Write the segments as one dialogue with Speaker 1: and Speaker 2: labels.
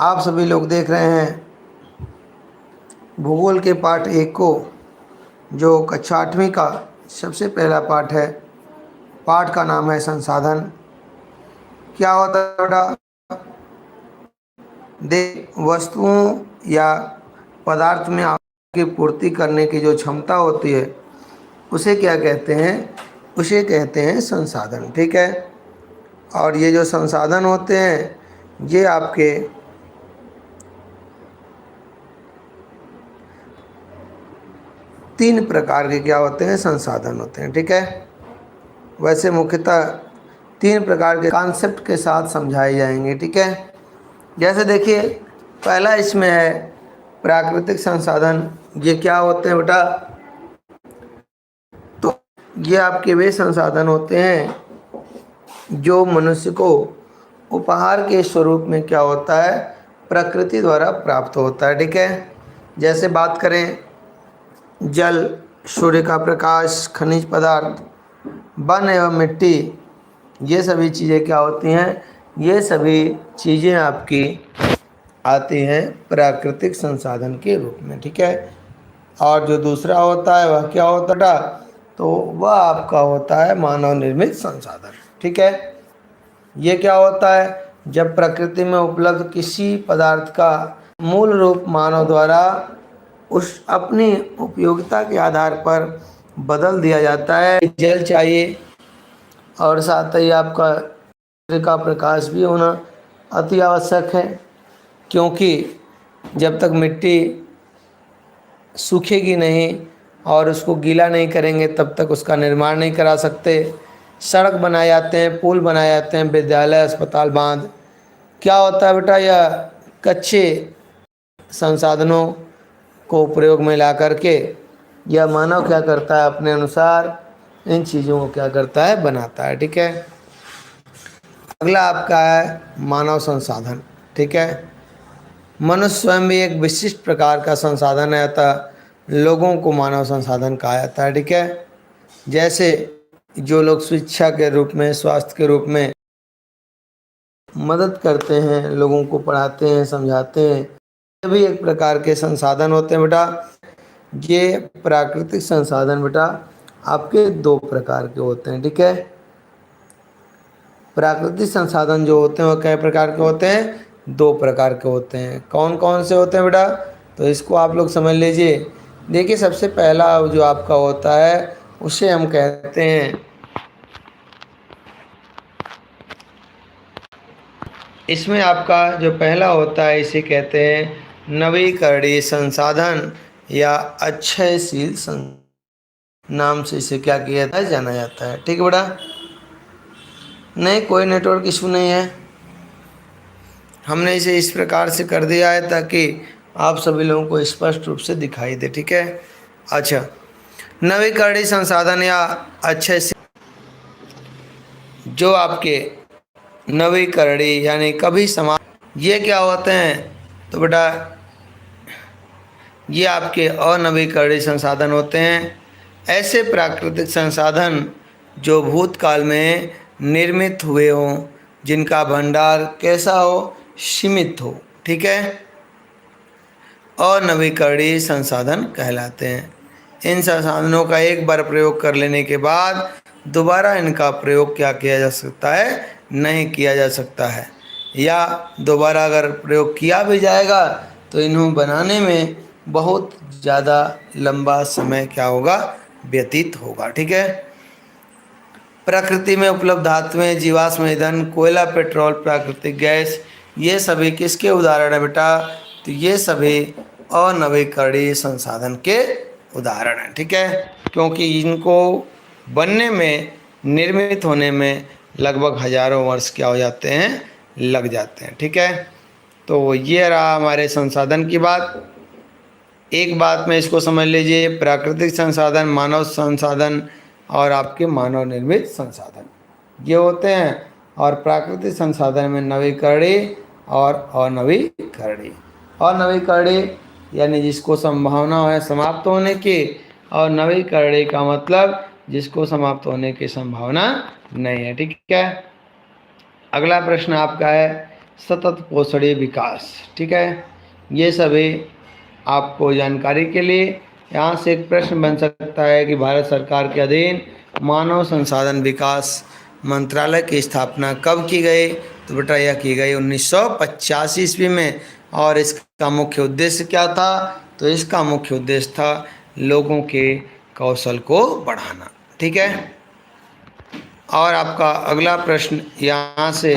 Speaker 1: आप सभी लोग देख रहे हैं भूगोल के पाठ 1 को, जो कक्षा 8वीं का सबसे पहला पाठ है। पाठ का नाम है संसाधन। क्या होता है बेटा? वस्तुओं या पदार्थ में आवश्यकता की पूर्ति करने की जो क्षमता होती है उसे क्या कहते हैं? उसे कहते हैं संसाधन। ठीक है। और ये जो संसाधन होते हैं ये आपके तीन प्रकार के क्या होते हैं? संसाधन होते हैं। ठीक है। वैसे मुख्यतः 3 प्रकार के कॉन्सेप्ट के साथ समझाए जाएंगे। ठीक है। जैसे देखिए, पहला इसमें है प्राकृतिक संसाधन। ये क्या होते हैं बेटा? तो ये आपके वे संसाधन होते हैं जो मनुष्य को उपहार के स्वरूप में क्या होता है? प्रकृति द्वारा प्राप्त होता है। ठीक है। जैसे बात करें जल, सूर्य का प्रकाश, खनिज पदार्थ, वन एवं मिट्टी, ये सभी चीज़ें क्या होती हैं? ये सभी चीज़ें आपकी आती हैं प्राकृतिक संसाधन के रूप में। ठीक है। और जो दूसरा होता है वह क्या होता है? तो वह आपका होता है मानव निर्मित संसाधन। ठीक है। ये क्या होता है? जब प्रकृति में उपलब्ध किसी पदार्थ का मूल रूप मानव द्वारा उस अपनी उपयोगिता के आधार पर बदल दिया जाता है। जल चाहिए और साथ ही आपका सूर्य का प्रकाश भी होना अति आवश्यक है, क्योंकि जब तक मिट्टी सूखेगी नहीं और उसको गीला नहीं करेंगे तब तक उसका निर्माण नहीं करा सकते। सड़क बनाए जाते हैं, पुल बनाए जाते हैं, विद्यालय, अस्पताल, बांध, क्या होता है बेटा? यह कच्चे संसाधनों को प्रयोग में ला करके यह मानव क्या करता है? अपने अनुसार इन चीज़ों को क्या करता है? बनाता है। ठीक है। अगला आपका है मानव संसाधन। ठीक है। मनुष्य स्वयं भी एक विशिष्ट प्रकार का संसाधन है, अतः लोगों को मानव संसाधन कहा जाता है। ठीक है। जैसे जो लोग शिक्षा के रूप में, स्वास्थ्य के रूप में मदद करते हैं, लोगों को पढ़ाते हैं, समझाते हैं, ये भी एक प्रकार के संसाधन होते हैं बेटा। ये प्राकृतिक संसाधन बेटा आपके 2 प्रकार के होते हैं। ठीक है। प्राकृतिक संसाधन जो होते हैं वो कई प्रकार के होते हैं? 2 प्रकार के होते हैं। कौन कौन से होते हैं बेटा? तो इसको आप लोग समझ लीजिए। देखिए, सबसे पहला जो आपका होता है उसे हम कहते हैं, इसमें आपका जो पहला होता है इसे कहते हैं नवीकरणीय संसाधन या अक्षयशील नाम से इसे क्या किया जाता है? जाना जाता है। ठीक है बेटा। नहीं, कोई नेटवर्क इशू नहीं है। हमने इसे इस प्रकार से कर दिया है ताकि आप सभी लोगों को स्पष्ट रूप से दिखाई दे। ठीक है। अच्छा, नवीकरणीय संसाधन या अच्छे से जो आपके नवीकरणीय यानी कभी समान, ये क्या होते हैं? तो बेटा ये आपके अनवीकरणीय संसाधन होते हैं। ऐसे प्राकृतिक संसाधन जो भूतकाल में निर्मित हुए हों, जिनका भंडार कैसा हो? सीमित हो। ठीक है। अनवीकरणीय संसाधन कहलाते हैं। इन संसाधनों का एक बार प्रयोग कर लेने के बाद दोबारा इनका प्रयोग क्या किया जा सकता है? नहीं किया जा सकता है, या दोबारा अगर प्रयोग किया भी जाएगा तो इन्हें बनाने में बहुत ज़्यादा लंबा समय क्या होगा? व्यतीत होगा। ठीक है। प्रकृति में उपलब्ध धातुएं, जीवाश्म ईंधन, कोयला, पेट्रोल, प्राकृतिक गैस, ये सभी किसके उदाहरण है बेटा? तो ये सभी अनवीकरणीय संसाधन के उदाहरण हैं। ठीक है। क्योंकि इनको बनने में, निर्मित होने में लगभग हजारों वर्ष क्या हो जाते हैं? लग जाते हैं। ठीक है। तो ये रहा हमारे संसाधन की बात। एक बात में इसको समझ लीजिए, प्राकृतिक संसाधन, मानव संसाधन और आपके मानव निर्मित संसाधन ये होते हैं। और प्राकृतिक संसाधन में नवीकरणीय और अनवीकरणीय। अनवीकरणीय यानी जिसको संभावना है समाप्त होने की, और नवीकरणीय का मतलब जिसको समाप्त होने की संभावना नहीं है। ठीक है। अगला प्रश्न आपका है सतत पोषणीय विकास। ठीक है, ये सभी आपको जानकारी के लिए। यहाँ से एक प्रश्न बन सकता है कि भारत सरकार के अधीन मानव संसाधन विकास मंत्रालय की स्थापना कब की गई? तो बेटा यह की गई 1985 ईस्वी में। और इसका मुख्य उद्देश्य क्या था? तो इसका मुख्य उद्देश्य था लोगों के कौशल को बढ़ाना। ठीक है, और आपका अगला प्रश्न यहाँ से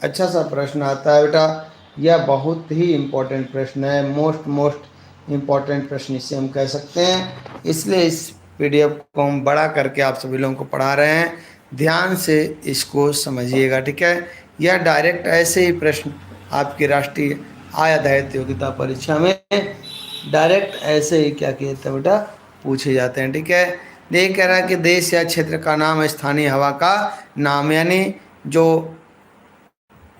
Speaker 1: अच्छा सा प्रश्न आता है बेटा। यह बहुत ही इम्पोर्टेंट प्रश्न है, मोस्ट इम्पोर्टेंट प्रश्न इसे हम कह सकते हैं। इसलिए इस पीडीएफ को हम बड़ा करके आप सभी लोगों को पढ़ा रहे हैं। ध्यान से इसको समझिएगा। ठीक है, यह डायरेक्ट ऐसे ही प्रश्न आपकी राष्ट्रीय आय आधारित योग्यता परीक्षा में डायरेक्ट ऐसे ही क्या किए थे बेटा, पूछे जाते हैं। ठीक है, ये कह रहा है कि देश या क्षेत्र का नाम स्थानीय हवा का नाम, यानी जो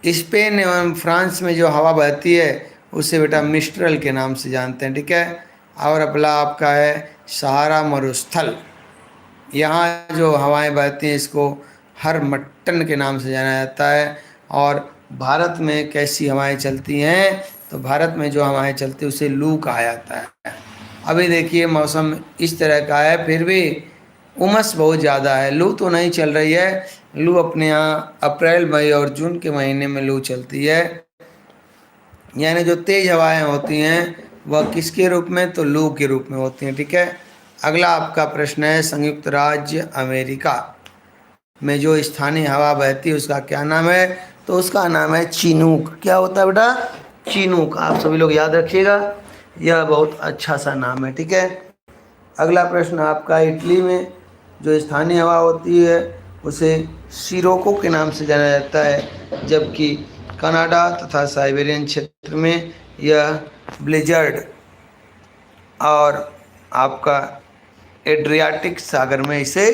Speaker 1: स्पेन एवं फ्रांस में जो हवा बहती है उसे बेटा मिस्ट्रल के नाम से जानते हैं। ठीक है, और अगला आपका है सहारा मरुस्थल। यहाँ जो हवाएं बहती हैं इसको हर मट्टन के नाम से जाना जाता है। और भारत में कैसी हवाएं चलती हैं? तो भारत में जो हवाएं चलती हैं उसे लू कहा जाता है। अभी देखिए मौसम इस तरह का है, फिर भी उमस बहुत ज़्यादा है। लू तो नहीं चल रही है, लू अपने यहाँ अप्रैल मई और जून के महीने में लू चलती है। यानी जो तेज हवाएं होती हैं वह किसके रूप में? तो लू के रूप में होती हैं। ठीक है, अगला आपका प्रश्न है संयुक्त राज्य अमेरिका में जो स्थानीय हवा बहती है उसका क्या नाम है? तो उसका नाम है चिनूक। क्या होता है बेटा? चिनूक। आप सभी लोग याद रखिएगा, यह बहुत अच्छा सा नाम है। ठीक है, अगला प्रश्न आपका इटली में जो स्थानीय हवा होती है उसे सिरोको के नाम से जाना जाता है, जबकि कनाडा तथा साइबेरियन क्षेत्र में यह ब्लिजर्ड और आपका एड्रियाटिक सागर में इसे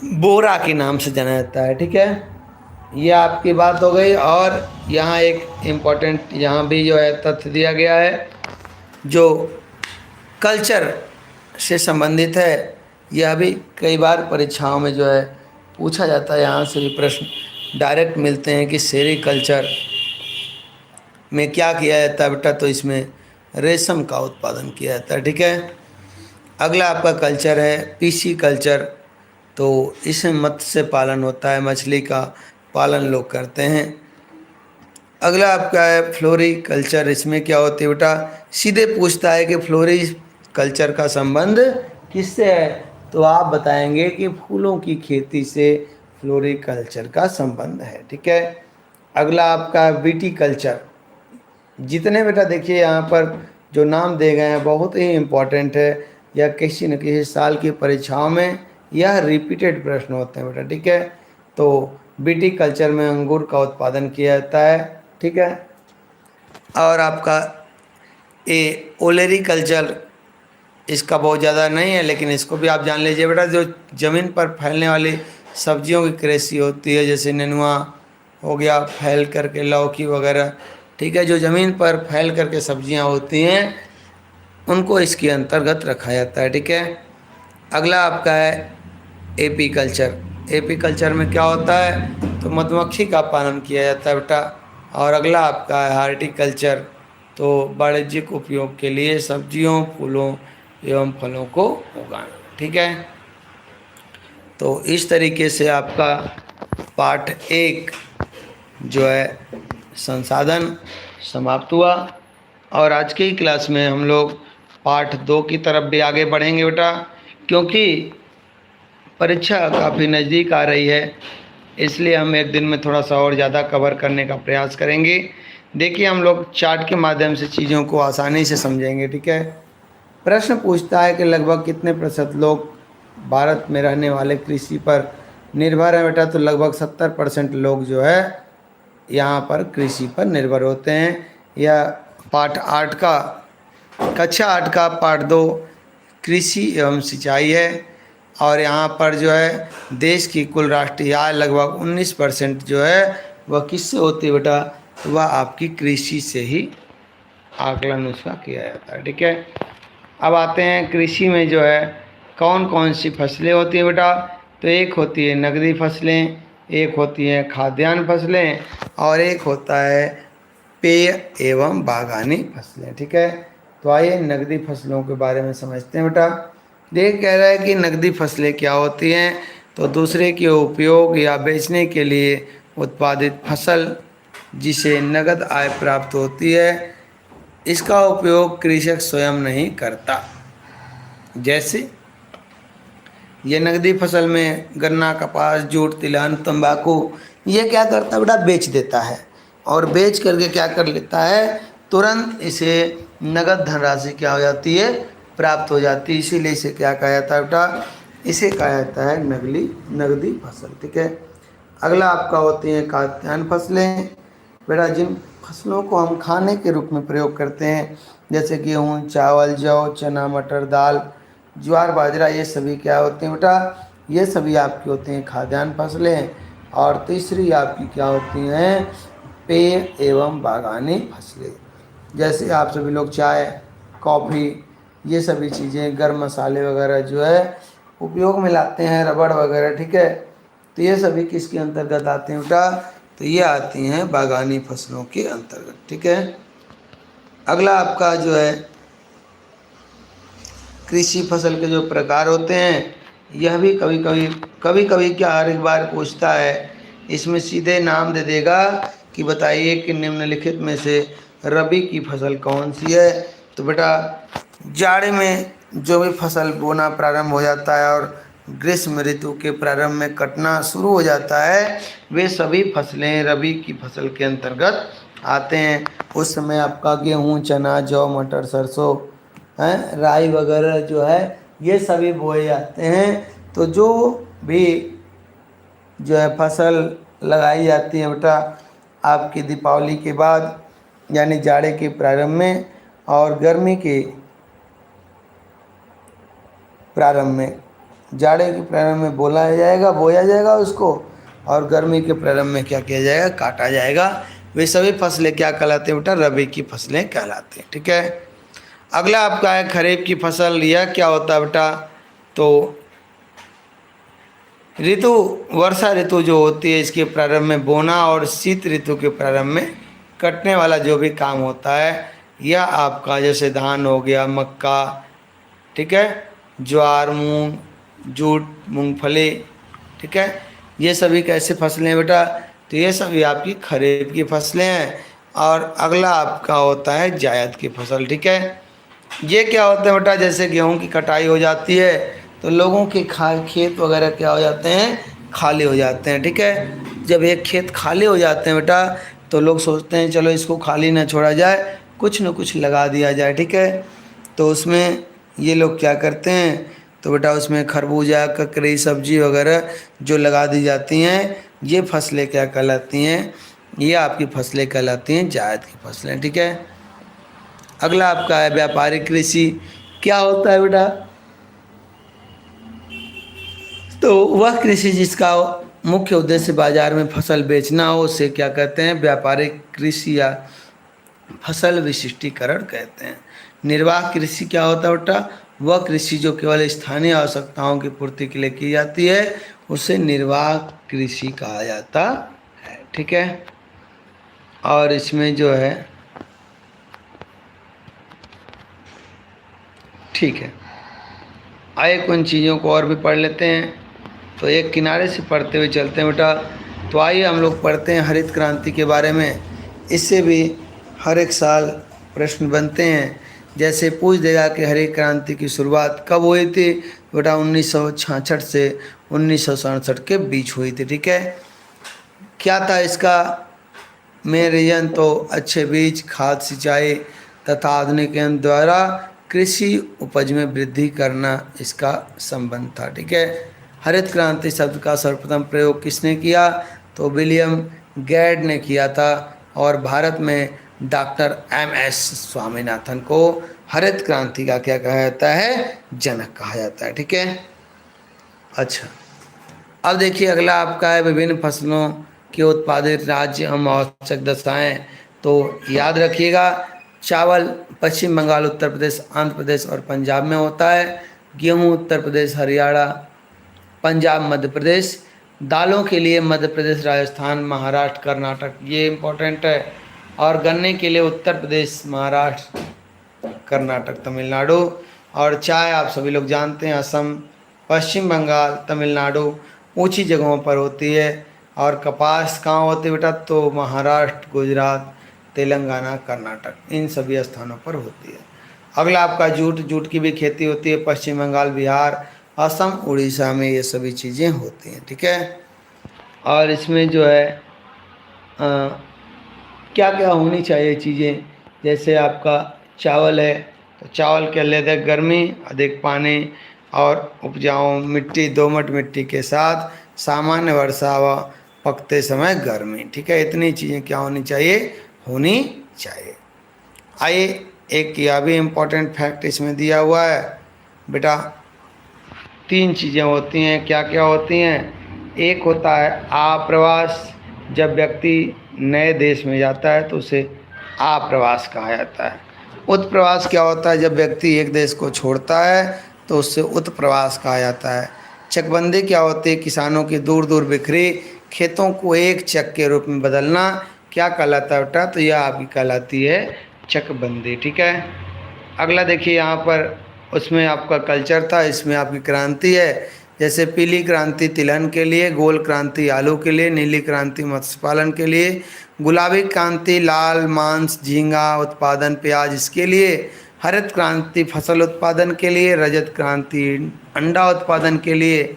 Speaker 1: बोरा के नाम से जाना जाता है। ठीक है, ये आपकी बात हो गई। और यहाँ एक इम्पोर्टेंट यहाँ भी जो है तथ्य दिया गया है जो कल्चर से संबंधित है। यह भी कई बार परीक्षाओं में जो है पूछा जाता है। यहाँ से भी प्रश्न डायरेक्ट मिलते हैं कि सेरीकल्चर में क्या किया जाता है बेटा? तो इसमें रेशम का उत्पादन किया जाता है। ठीक है, अगला आपका कल्चर है पीसी कल्चर। तो इसमें मत्स्य पालन होता है, मछली का पालन लोग करते हैं। अगला आपका है फ्लोरी कल्चर। इसमें क्या होती है बेटा? सीधे पूछता है कि फ्लोरी कल्चर का संबंध किससे है? तो आप बताएंगे कि फूलों की खेती से फ्लोरी कल्चर का संबंध है। ठीक है, अगला आपका विटी कल्चर। जितने बेटा देखिए यहाँ पर जो नाम दे गए हैं बहुत ही इम्पोर्टेंट है, या किसी न किसी साल की परीक्षाओं में यह रिपीटेड प्रश्न होते हैं बेटा। ठीक है, तो बीटी कल्चर में अंगूर का उत्पादन किया जाता है। ठीक है, और आपका ओलेरी कल्चर, इसका बहुत ज़्यादा नहीं है लेकिन इसको भी आप जान लीजिए बेटा। जो ज़मीन पर फैलने वाली सब्जियों की कृषि होती है, जैसे नेनुआ हो गया, फैल करके लौकी वगैरह। ठीक है, जो ज़मीन पर फैल करके सब्जियां होती हैं उनको इसके अंतर्गत रखा जाता है। ठीक है, अगला आपका है एपी कल्चर। एपी कल्चर में क्या होता है? तो मधुमक्खी का पालन किया जाता है बेटा। और अगला आपका है हार्टिकल्चर। तो वाणिज्यिक उपयोग के लिए सब्जियों, फूलों एवं फलों को उगाना। ठीक है, तो इस तरीके से आपका पाठ 1 जो है संसाधन समाप्त हुआ। और आज की क्लास में हम लोग पाठ 2 की तरफ भी आगे बढ़ेंगे बेटा, क्योंकि परीक्षा काफ़ी नज़दीक आ रही है, इसलिए हम एक दिन में थोड़ा सा और ज़्यादा कवर करने का प्रयास करेंगे। देखिए हम लोग चार्ट के माध्यम से चीज़ों को आसानी से समझेंगे। ठीक है, प्रश्न पूछता है कि लगभग कितने प्रतिशत लोग भारत में रहने वाले कृषि पर निर्भर हैं बेटा? तो लगभग 70% लोग जो है यहाँ पर कृषि पर निर्भर होते हैं। यह पाठ 8 का कक्षा 8 का पाठ 2 कृषि एवं सिंचाई है। और यहाँ पर जो है देश की कुल राष्ट्रीय आय लगभग 19% जो है वह किससे होती है बेटा? तो वह आपकी कृषि से ही आकलन उसका किया जाता है। ठीक है, अब आते हैं कृषि में जो है कौन कौन सी फसलें होती हैं बेटा? तो एक होती है नकदी फसलें, एक होती हैं खाद्यान्न फसलें और एक होता है पेय एवं बागानी फसलें। ठीक है, तो आइए नकदी फसलों के बारे में समझते हैं बेटा। देख कह रहा है कि नकदी फसलें क्या होती हैं, तो दूसरे के उपयोग या बेचने के लिए उत्पादित फसल जिसे नगद आय प्राप्त होती है, इसका उपयोग कृषक स्वयं नहीं करता। जैसे ये नकदी फसल में गन्ना, कपास, जूट, तिलहन, तंबाकू, ये क्या करता है बेटा, बेच देता है और बेच करके क्या कर लेता है, तुरंत इसे नगद धनराशि क्या हो जाती है, प्राप्त हो जाती है। इसीलिए इसे क्या कहा जाता है बेटा, इसे कहा जाता है नगदी फसल। ठीक है, अगला आपका होती है खाद्यान्न फसलें। बेटा जिन फसलों को हम खाने के रूप में प्रयोग करते हैं, जैसे गेहूँ, चावल, जौ, चना, मटर, दाल, ज्वार, बाजरा, ये सभी क्या होते हैं बेटा, ये सभी आपकी होती हैं खाद्यान्न फसलें। और तीसरी आपकी क्या होती हैं, पेय एवं बागानी फसलें। जैसे आप सभी लोग चाय, कॉफ़ी, ये सभी चीज़ें, गर्म मसाले वगैरह जो है उपयोग में लाते हैं, रबड़ वगैरह। ठीक है, तो ये सभी किसके अंतर्गत आते हैं बेटा, तो ये आती हैं बागानी फसलों के अंतर्गत। ठीक है, अगला आपका जो है कृषि फसल के जो प्रकार होते हैं, यह भी कभी कभी क्या हर एक बार पूछता है, इसमें सीधे नाम दे देगा कि बताइए कि निम्नलिखित में से रबी की फसल कौन सी है। तो बेटा जाड़े में जो भी फसल बोना प्रारंभ हो जाता है और ग्रीष्म ऋतु के प्रारंभ में कटना शुरू हो जाता है, वे सभी फसलें रबी की फसल के अंतर्गत आते हैं। उस समय आपका गेहूँ, चना, जौ, मटर, सरसों, हैं, राई वगैरह जो है ये सभी बोए जाते हैं। तो जो भी जो है फसल लगाई जाती है बेटा आपकी दीपावली के बाद, यानी जाड़े के प्रारंभ में और गर्मी के प्रारंभ में, जाड़े के प्रारंभ में बोया जाएगा उसको, और गर्मी के प्रारंभ में क्या किया जाएगा, काटा जाएगा। वे सभी फसलें क्या कहलाते हैं बेटा, रबी की फसलें कहलाती हैं। ठीक है, अगला आपका है खरीफ की फसल। यह क्या होता है बेटा, तो ऋतु वर्षा ऋतु जो होती है इसके प्रारंभ में बोना और शीत ऋतु के प्रारंभ में कटने वाला जो भी काम होता है, यह आपका जैसे धान हो गया, मक्का, ठीक है, ज्वार, मूंग, जूट, मूंगफली, ठीक है, ये सभी कैसे फसलें हैं बेटा, तो ये सभी आपकी खरीफ की फसलें हैं। और अगला आपका होता है जायद की फसल। ठीक है, ये क्या होता है बेटा, जैसे गेहूं की कटाई हो जाती है तो लोगों के खेत वगैरह क्या हो जाते हैं, खाली हो जाते हैं। ठीक है, जब एक खेत खाली हो जाते हैं बेटा तो लोग सोचते हैं चलो इसको खाली ना छोड़ा जाए, कुछ न कुछ लगा दिया जाए। ठीक है, तो उसमें ये लोग क्या करते हैं, तो बेटा उसमें खरबूजा, ककड़ी, सब्जी वगैरह जो लगा दी जाती हैं, ये फसलें क्या कहलाती हैं, ये आपकी फसलें कहलाती हैं जायद की फसलें। ठीक है, अगला आपका है व्यापारिक कृषि। क्या होता है बेटा, तो वह कृषि जिसका मुख्य उद्देश्य बाजार में फसल बेचना हो, उसे क्या कहते हैं, व्यापारिक कृषि या फसल विशिष्टीकरण कहते हैं। निर्वाह कृषि क्या होता है बेटा, वह कृषि जो केवल स्थानीय आवश्यकताओं की पूर्ति के लिए की जाती है, उसे निर्वाह कृषि कहा जाता है। ठीक है, और इसमें जो है, ठीक है, आइए कुछ चीज़ों को और भी पढ़ लेते हैं। तो एक किनारे से पढ़ते हुए चलते हैं बेटा। तो आइए हम लोग पढ़ते हैं हरित क्रांति के बारे में। इससे भी हर एक साल प्रश्न बनते हैं, जैसे पूछ देगा कि हरित क्रांति की शुरुआत कब हुई थी, बेटा 1966 से 1967 के बीच हुई थी। ठीक है, क्या था इसका मेन रीजन, तो अच्छे बीज, खाद, सिंचाई तथा आधुनिक यंत्र द्वारा कृषि उपज में वृद्धि करना इसका संबंध था। ठीक है, हरित क्रांति शब्द का सर्वप्रथम प्रयोग किसने किया, तो विलियम गेड ने किया था, और भारत में डॉक्टर MS स्वामीनाथन को हरित क्रांति का क्या कहा जाता है, जनक कहा जाता है। ठीक है, अच्छा, अब देखिए अगला आपका है विभिन्न फसलों के उत्पादित राज्य एवं आवश्यक दशाएं। तो याद रखिएगा, चावल पश्चिम बंगाल, उत्तर प्रदेश, आंध्र प्रदेश और पंजाब में होता है। गेहूं उत्तर प्रदेश, हरियाणा, पंजाब, मध्य प्रदेश, दालों के लिए मध्य प्रदेश, राजस्थान, महाराष्ट्र, कर्नाटक, ये इम्पोर्टेंट है। और गन्ने के लिए उत्तर प्रदेश, महाराष्ट्र, कर्नाटक, तमिलनाडु। और चाय आप सभी लोग जानते हैं, असम, पश्चिम बंगाल, तमिलनाडु, ऊंची जगहों पर होती है। और कपास कहाँ होती है बेटा? तो महाराष्ट्र, गुजरात, तेलंगाना, कर्नाटक, इन सभी स्थानों पर होती है। अगला आपका जूट, जूट की भी खेती होती है पश्चिम बंगाल, बिहार, असम, उड़ीसा में ये सभी चीज़ें होती हैं, ठीक है। और इसमें जो है क्या क्या होनी चाहिए चीज़ें, जैसे आपका चावल है तो चावल के लिए गर्मी, अधिक पानी और उपजाऊ मिट्टी, दोमट मिट्टी के साथ सामान्य वर्षा व पकते समय गर्मी, ठीक है। इतनी चीज़ें क्या होनी चाहिए? होनी चाहिए। आइए, एक यह भी इम्पोर्टेंट फैक्ट इसमें दिया हुआ है बेटा। 3 चीज़ें होती हैं, क्या क्या होती हैं? एक होता है आप्रवास, जब व्यक्ति नए देश में जाता है तो उसे आप्रवास कहा जाता है। उत्प्रवास क्या होता है? जब व्यक्ति एक देश को छोड़ता है तो उससे उत्प्रवास कहा जाता है। चकबंदी क्या होती है? किसानों की दूर दूर बिखरी खेतों को एक चक के रूप में बदलना, क्या कहलाता है बेटा? तो यह आपकी कहलाती है चकबंदी, ठीक है। अगला देखिए यहाँ पर, उसमें आपका कल्चर था, इसमें आपकी क्रांति है। जैसे पीली क्रांति तिलहन के लिए, गोल क्रांति आलू के लिए, नीली क्रांति मत्स्य पालन के लिए, गुलाबी क्रांति लाल मांस झींगा उत्पादन प्याज इसके लिए, हरित क्रांति फसल उत्पादन के लिए, रजत क्रांति अंडा उत्पादन के लिए,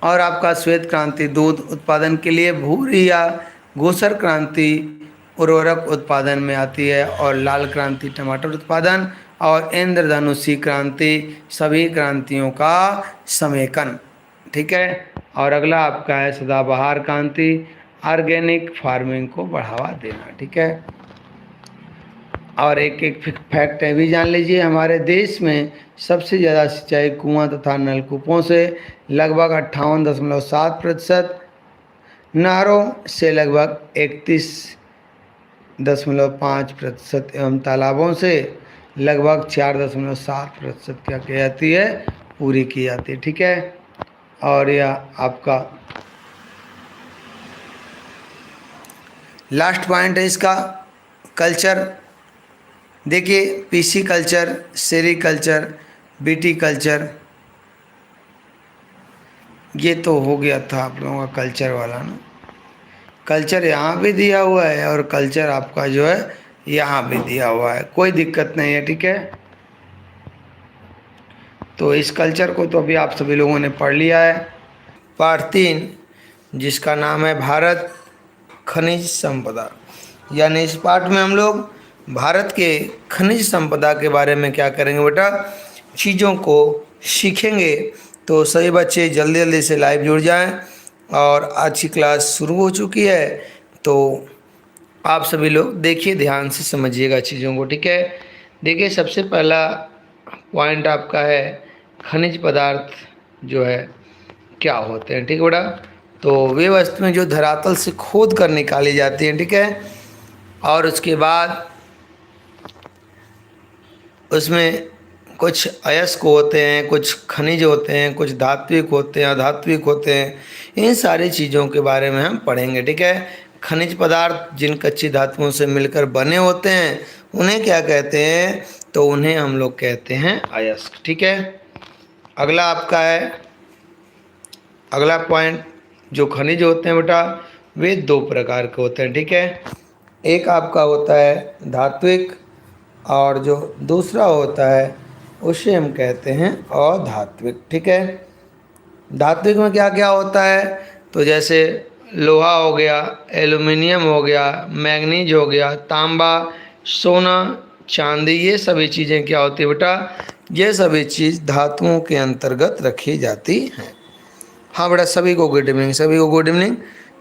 Speaker 1: और आपका श्वेत क्रांति दूध उत्पादन के लिए, भूरी या घूसर क्रांति उर्वरक उत्पादन में आती है, और लाल क्रांति टमाटर उत्पादन, और इंद्रधनुषी क्रांति सभी क्रांतियों का समेकन, ठीक है। और अगला आपका है सदाबहार क्रांति, ऑर्गेनिक फार्मिंग को बढ़ावा देना, ठीक है। और एक एक फैक्ट है भी जान लीजिए, हमारे देश में सबसे ज़्यादा सिंचाई कुआं तथा नलकूपों से लगभग 58.7%, नहरों से लगभग 31.5% एवं तालाबों से लगभग 4.7% क्या की जाती है? पूरी की जाती है, ठीक है। और यह आपका लास्ट पॉइंट है इसका, कल्चर। देखिए, पीसी कल्चर, सेरी कल्चर, बीटी कल्चर, ये तो हो गया था आप लोगों का कल्चर वाला ना। कल्चर यहाँ भी दिया हुआ है और कल्चर आपका जो है यहाँ भी दिया हुआ है, कोई दिक्कत नहीं है, ठीक है। तो इस कल्चर को तो अभी आप सभी लोगों ने पढ़ लिया है। पार्ट 3 जिसका नाम है भारत खनिज संपदा, यानी इस पार्ट में हम लोग भारत के खनिज संपदा के बारे में क्या करेंगे बेटा? चीज़ों को सीखेंगे। तो सभी बच्चे जल्दी जल्दी से लाइव जुड़ जाएं। और आज की क्लास शुरू हो चुकी है, तो आप सभी लोग देखिए, ध्यान से समझिएगा चीज़ों को, ठीक है। देखिए, सबसे पहला पॉइंट आपका है खनिज पदार्थ जो है क्या होते हैं, ठीक है बेटा। तो वे वस्तुएं जो धरातल से खोद कर निकाली जाती हैं, ठीक है। और उसके बाद उसमें कुछ अयस्क होते हैं, कुछ खनिज होते हैं, कुछ धात्विक होते हैं, अधात्विक होते हैं। इन सारी चीज़ों के बारे में हम पढ़ेंगे, ठीक है। खनिज पदार्थ जिन कच्ची धातुओं से मिलकर बने होते हैं उन्हें क्या कहते हैं? तो उन्हें हम लोग कहते हैं अयस्क, ठीक है। अगला आपका है, अगला पॉइंट, जो खनिज होते हैं बेटा वे 2 प्रकार के होते हैं, ठीक है। एक आपका होता है धात्विक, और जो दूसरा होता है उसे हम कहते हैं अधात्विक, ठीक है। धात्विक में क्या क्या होता है? तो जैसे लोहा हो गया, एल्युमिनियम हो गया, मैग्नीज हो गया, तांबा, सोना, चांदी, ये सभी चीज़ें क्या होती है बेटा? ये सभी चीज़ धातुओं के अंतर्गत रखी जाती हैं। हाँ बेटा, सभी को गुड इवनिंग, सभी को गुड इवनिंग।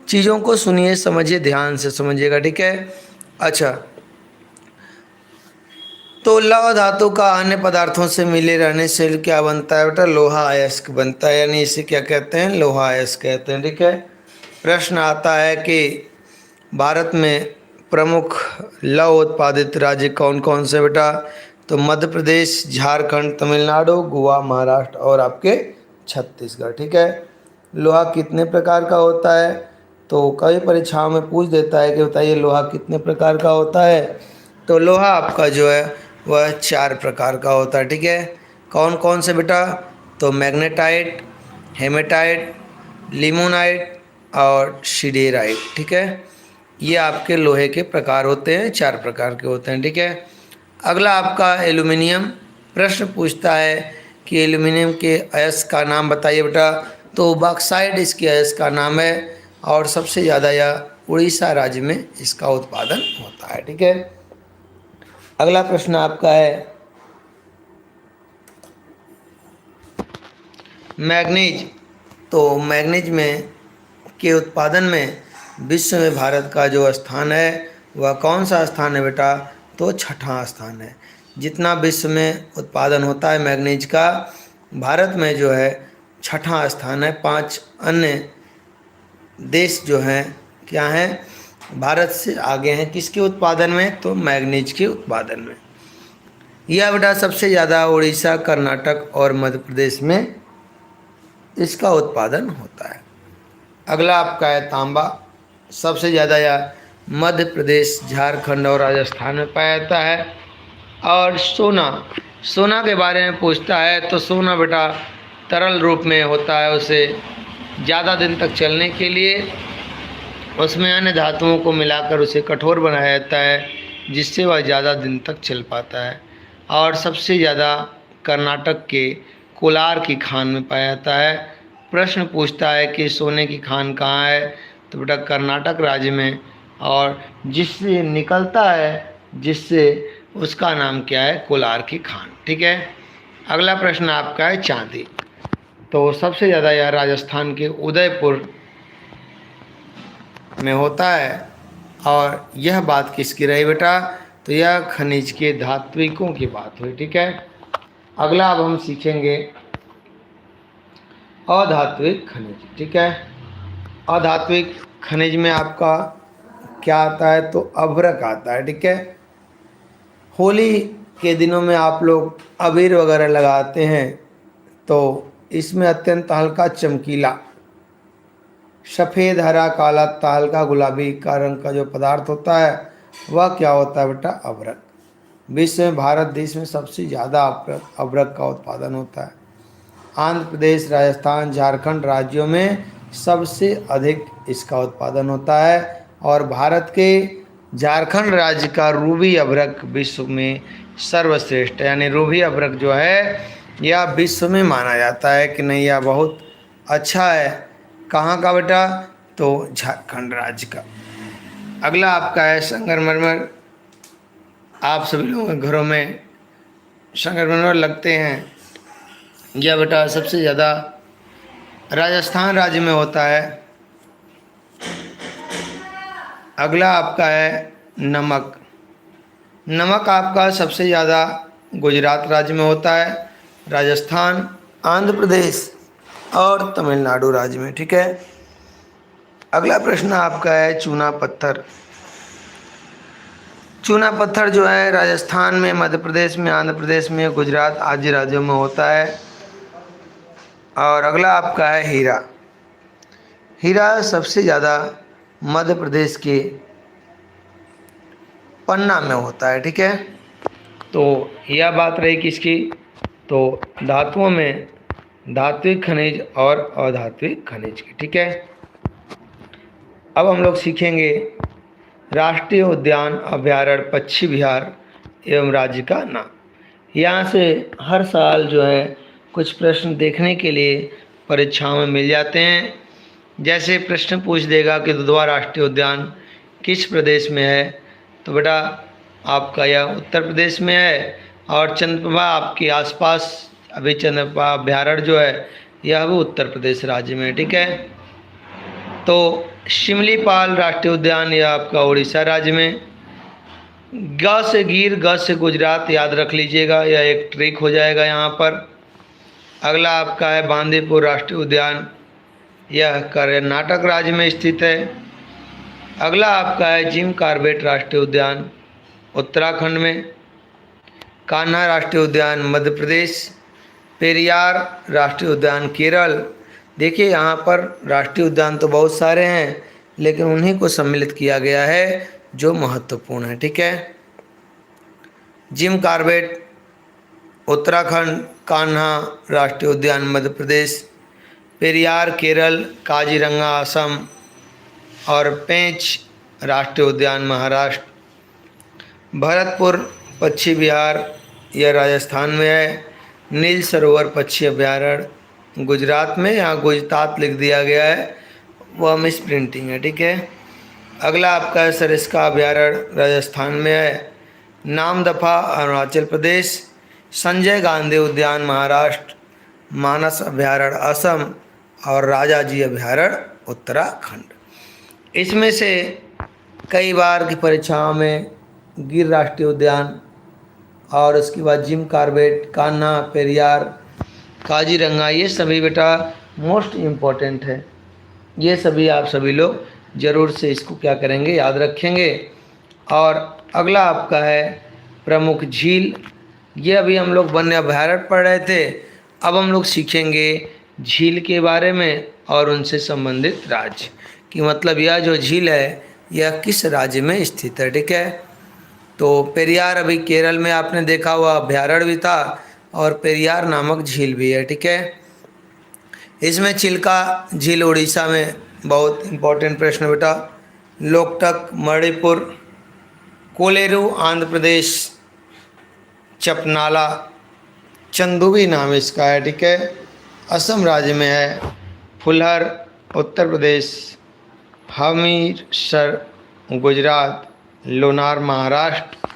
Speaker 1: चीज़ों को सुनिए, समझिए, ध्यान से समझिएगा, ठीक है। अच्छा, तो लौह धातु का अन्य पदार्थों से मिले रहने से क्या बनता है बेटा? लोहा अयस्क बनता है, यानी इसे क्या कहते हैं? लोहा अयस्क कहते हैं, ठीक है। प्रश्न आता है कि भारत में प्रमुख लौह उत्पादित राज्य कौन कौन से बेटा? तो मध्य प्रदेश, झारखंड, तमिलनाडु, गोवा, महाराष्ट्र और आपके छत्तीसगढ़, ठीक है। लोहा कितने प्रकार का होता है? तो कई परीक्षाओं में पूछ देता है कि बताइए लोहा कितने प्रकार का होता है। तो लोहा आपका जो है वह 4 प्रकार का होता है, ठीक है। कौन कौन से बेटा? तो मैग्नेटाइट, हेमेटाइट, लिमोनाइट और सिडेराइट, ठीक है। ये आपके लोहे के प्रकार होते हैं, 4 प्रकार के होते हैं, ठीक है। अगला आपका एल्यूमिनियम। प्रश्न पूछता है कि एल्यूमिनियम के अयस्क का नाम बताइए बेटा। तो बॉक्साइट इसके अयस्क का नाम है और सबसे ज़्यादा यह उड़ीसा राज्य में इसका उत्पादन होता है, ठीक है। अगला प्रश्न आपका है मैग्नीज। तो मैग्नीज में के उत्पादन में विश्व में भारत का जो स्थान है वह कौन सा स्थान है बेटा? तो छठा स्थान है। जितना विश्व में उत्पादन होता है मैग्नीज का, भारत में जो है छठा स्थान है। 5 अन्य देश जो हैं क्या हैं, भारत से आगे हैं किसके उत्पादन में? तो मैग्नीज के उत्पादन में। यह बेटा सबसे ज़्यादा उड़ीसा, कर्नाटक और मध्य प्रदेश में इसका उत्पादन होता है। अगला आपका है तांबा। सबसे ज़्यादा यह मध्य प्रदेश, झारखंड और राजस्थान में पाया जाता है। और सोना, सोना के बारे में पूछता है तो सोना बेटा तरल रूप में होता है। उसे ज़्यादा दिन तक चलने के लिए उसमें अन्य धातुओं को मिलाकर उसे कठोर बनाया जाता है, जिससे वह ज़्यादा दिन तक चल पाता है। और सबसे ज़्यादा कर्नाटक के कोलार की खान में पाया जाता है। प्रश्न पूछता है कि सोने की खान कहाँ है? तो बेटा कर्नाटक राज्य में, और जिससे निकलता है, जिससे उसका नाम क्या है? कोलार की खान, ठीक है। अगला प्रश्न आपका है चांदी। तो सबसे ज़्यादा यह राजस्थान के उदयपुर में होता है। और यह बात किसकी रही बेटा? तो यह खनिज के धात्विकों की बात हुई, ठीक है। अगला अब हम सीखेंगे अधात्विक खनिज, ठीक है। अधात्विक खनिज में आपका क्या आता है? तो अभ्रक आता है, ठीक है। होली के दिनों में आप लोग अबीर वगैरह लगाते हैं, तो इसमें अत्यंत हल्का चमकीला सफ़ेद, हरा, काला तथा हल्का गुलाबी का रंग का जो पदार्थ होता है वह क्या होता है बेटा? अभ्रक। विश्व में भारत देश में सबसे ज़्यादा अभ्रक का उत्पादन होता है। आंध्र प्रदेश, राजस्थान, झारखंड राज्यों में सबसे अधिक इसका उत्पादन होता है। और भारत के झारखंड राज्य का रूबी अभ्रक विश्व में सर्वश्रेष्ठ है। यानी रूबी अभ्रक जो है यह विश्व में माना जाता है कि नहीं, यह बहुत अच्छा है। कहाँ का बेटा? तो झारखंड राज्य का। अगला आपका है संगमरमर। आप सभी लोगों के घरों में संगमरमर लगते हैं। यह बेटा सबसे ज़्यादा राजस्थान राज्य में होता है। अगला आपका है नमक। नमक आपका सबसे ज़्यादा गुजरात राज्य में होता है, राजस्थान, आंध्र प्रदेश और तमिलनाडु राज्य में, ठीक है। अगला प्रश्न आपका है चूना पत्थर। चूना पत्थर जो है राजस्थान में, मध्य प्रदेश में, आंध्र प्रदेश में, गुजरात आदि राज्यों में होता है। और अगला आपका है हीरा। हीरा सबसे ज़्यादा मध्य प्रदेश के पन्ना में होता है, ठीक है। तो यह बात रही किसकी? तो धातुओं में धात्विक खनिज और अधात्विक खनिज की, ठीक है। अब हम लोग सीखेंगे राष्ट्रीय उद्यान अभयारण्य पश्चिम बिहार एवं राज्य का नाम। यहाँ से हर साल जो है कुछ प्रश्न देखने के लिए परीक्षाओं में मिल जाते हैं। जैसे प्रश्न पूछ देगा कि दुधवा राष्ट्रीय उद्यान किस प्रदेश में है? तो बेटा आपका यह उत्तर प्रदेश में है। और चंद्रप्रभा आपके आसपास अभी चंद्रप्रभा अभयारण्य जो है यह भी उत्तर प्रदेश राज्य में, ठीक है। तो शिमलीपाल राष्ट्रीय उद्यान यह आपका उड़ीसा राज्य में। ग से गिर, ग से गुजरात याद रख लीजिएगा, यह एक ट्रिक हो जाएगा यहाँ पर। अगला आपका है बांदीपुर राष्ट्रीय उद्यान, यह कर्नाटक राज्य में स्थित है। अगला आपका है जिम कॉर्बेट राष्ट्रीय उद्यान उत्तराखंड में। कान्हा राष्ट्रीय उद्यान मध्य प्रदेश। पेरियार राष्ट्रीय उद्यान केरल। देखिए यहाँ पर राष्ट्रीय उद्यान तो बहुत सारे हैं, लेकिन उन्हीं को सम्मिलित किया गया है जो महत्वपूर्ण है। ठीक है। जिम कॉर्बेट उत्तराखंड, कान्हा राष्ट्रीय उद्यान मध्य प्रदेश, पेरियार केरल, काजीरंगा असम और पेंच राष्ट्रीय उद्यान महाराष्ट्र, भरतपुर पक्षी विहार यह राजस्थान में है, नील सरोवर पक्षी अभयारण्य गुजरात में, यहाँ गुजतात लिख दिया गया है, वह मिस प्रिंटिंग है। ठीक है। अगला आपका है सरिस्का अभयारण्य राजस्थान में है, नामदफा अरुणाचल प्रदेश, संजय गांधी उद्यान महाराष्ट्र, मानस अभयारण्य असम और राजाजी अभयारण्य उत्तराखंड। इसमें से कई बार की परीक्षाओं में गिर राष्ट्रीय उद्यान और उसके बाद जिम कॉर्बेट, कान्हा, पेरियार, काजीरंगा, ये सभी बेटा मोस्ट इम्पॉर्टेंट है। ये सभी आप सभी लोग ज़रूर से इसको क्या करेंगे, याद रखेंगे। और अगला आपका है प्रमुख झील। ये अभी हम लोग वन्य अभयारण्य पढ़ रहे थे, अब हम लोग सीखेंगे झील के बारे में और उनसे संबंधित राज्य कि मतलब यह जो झील है यह किस राज्य में स्थित है। ठीक है। तो पेरियार अभी केरल में आपने देखा हुआ अभयारण्य भी था और पेरियार नामक झील भी है। ठीक है। इसमें चिल्का झील उड़ीसा में, बहुत इंपॉर्टेंट प्रश्न बेटा। लोकटक मणिपुर, कोलेरू आंध्र प्रदेश, चपनाला चंदुबी नाम इसका है। ठीक है। असम राज्य में है, फुलहर उत्तर प्रदेश, हमीरसर गुजरात, लोनार महाराष्ट्र,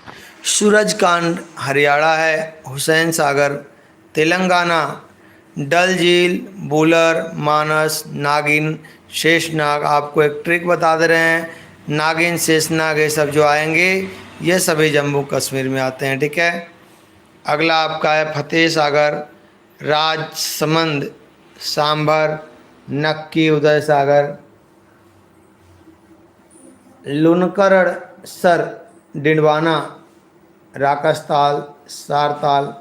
Speaker 1: सूरजकांड हरियाणा है, हुसैन सागर तेलंगाना, डल झील, बुलर, मानस, नागिन, शेषनाग। आपको एक ट्रिक बता दे रहे हैं, नागिन, शेषनाग ये सब जो आएंगे ये सभी जम्मू कश्मीर में आते हैं। ठीक है। अगला आपका है फतेह सागर, राजसमंद, सांभर, नक्की, उदय सागर, लुनकरण सर, डिंडवाना, राकसताल, सारताल,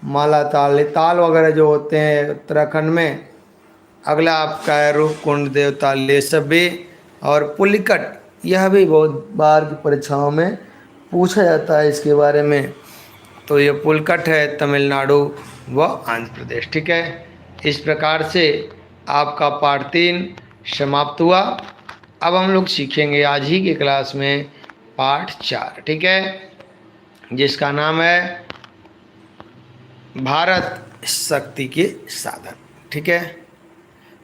Speaker 1: मालाताल, ये ताल वगैरह जो होते हैं उत्तराखंड में। अगला आपका है रूपकुंड, देवताल, ये सब भी। और पुलिकट, यह भी बहुत बार की परीक्षाओं में पूछा जाता है इसके बारे में। तो ये पुलकट है तमिलनाडु व आंध्र प्रदेश। ठीक है। इस प्रकार से आपका पार्ट 3 समाप्त हुआ। अब हम लोग सीखेंगे आज ही के क्लास में पार्ट 4। ठीक है, जिसका नाम है भारत शक्ति के साधन। ठीक है।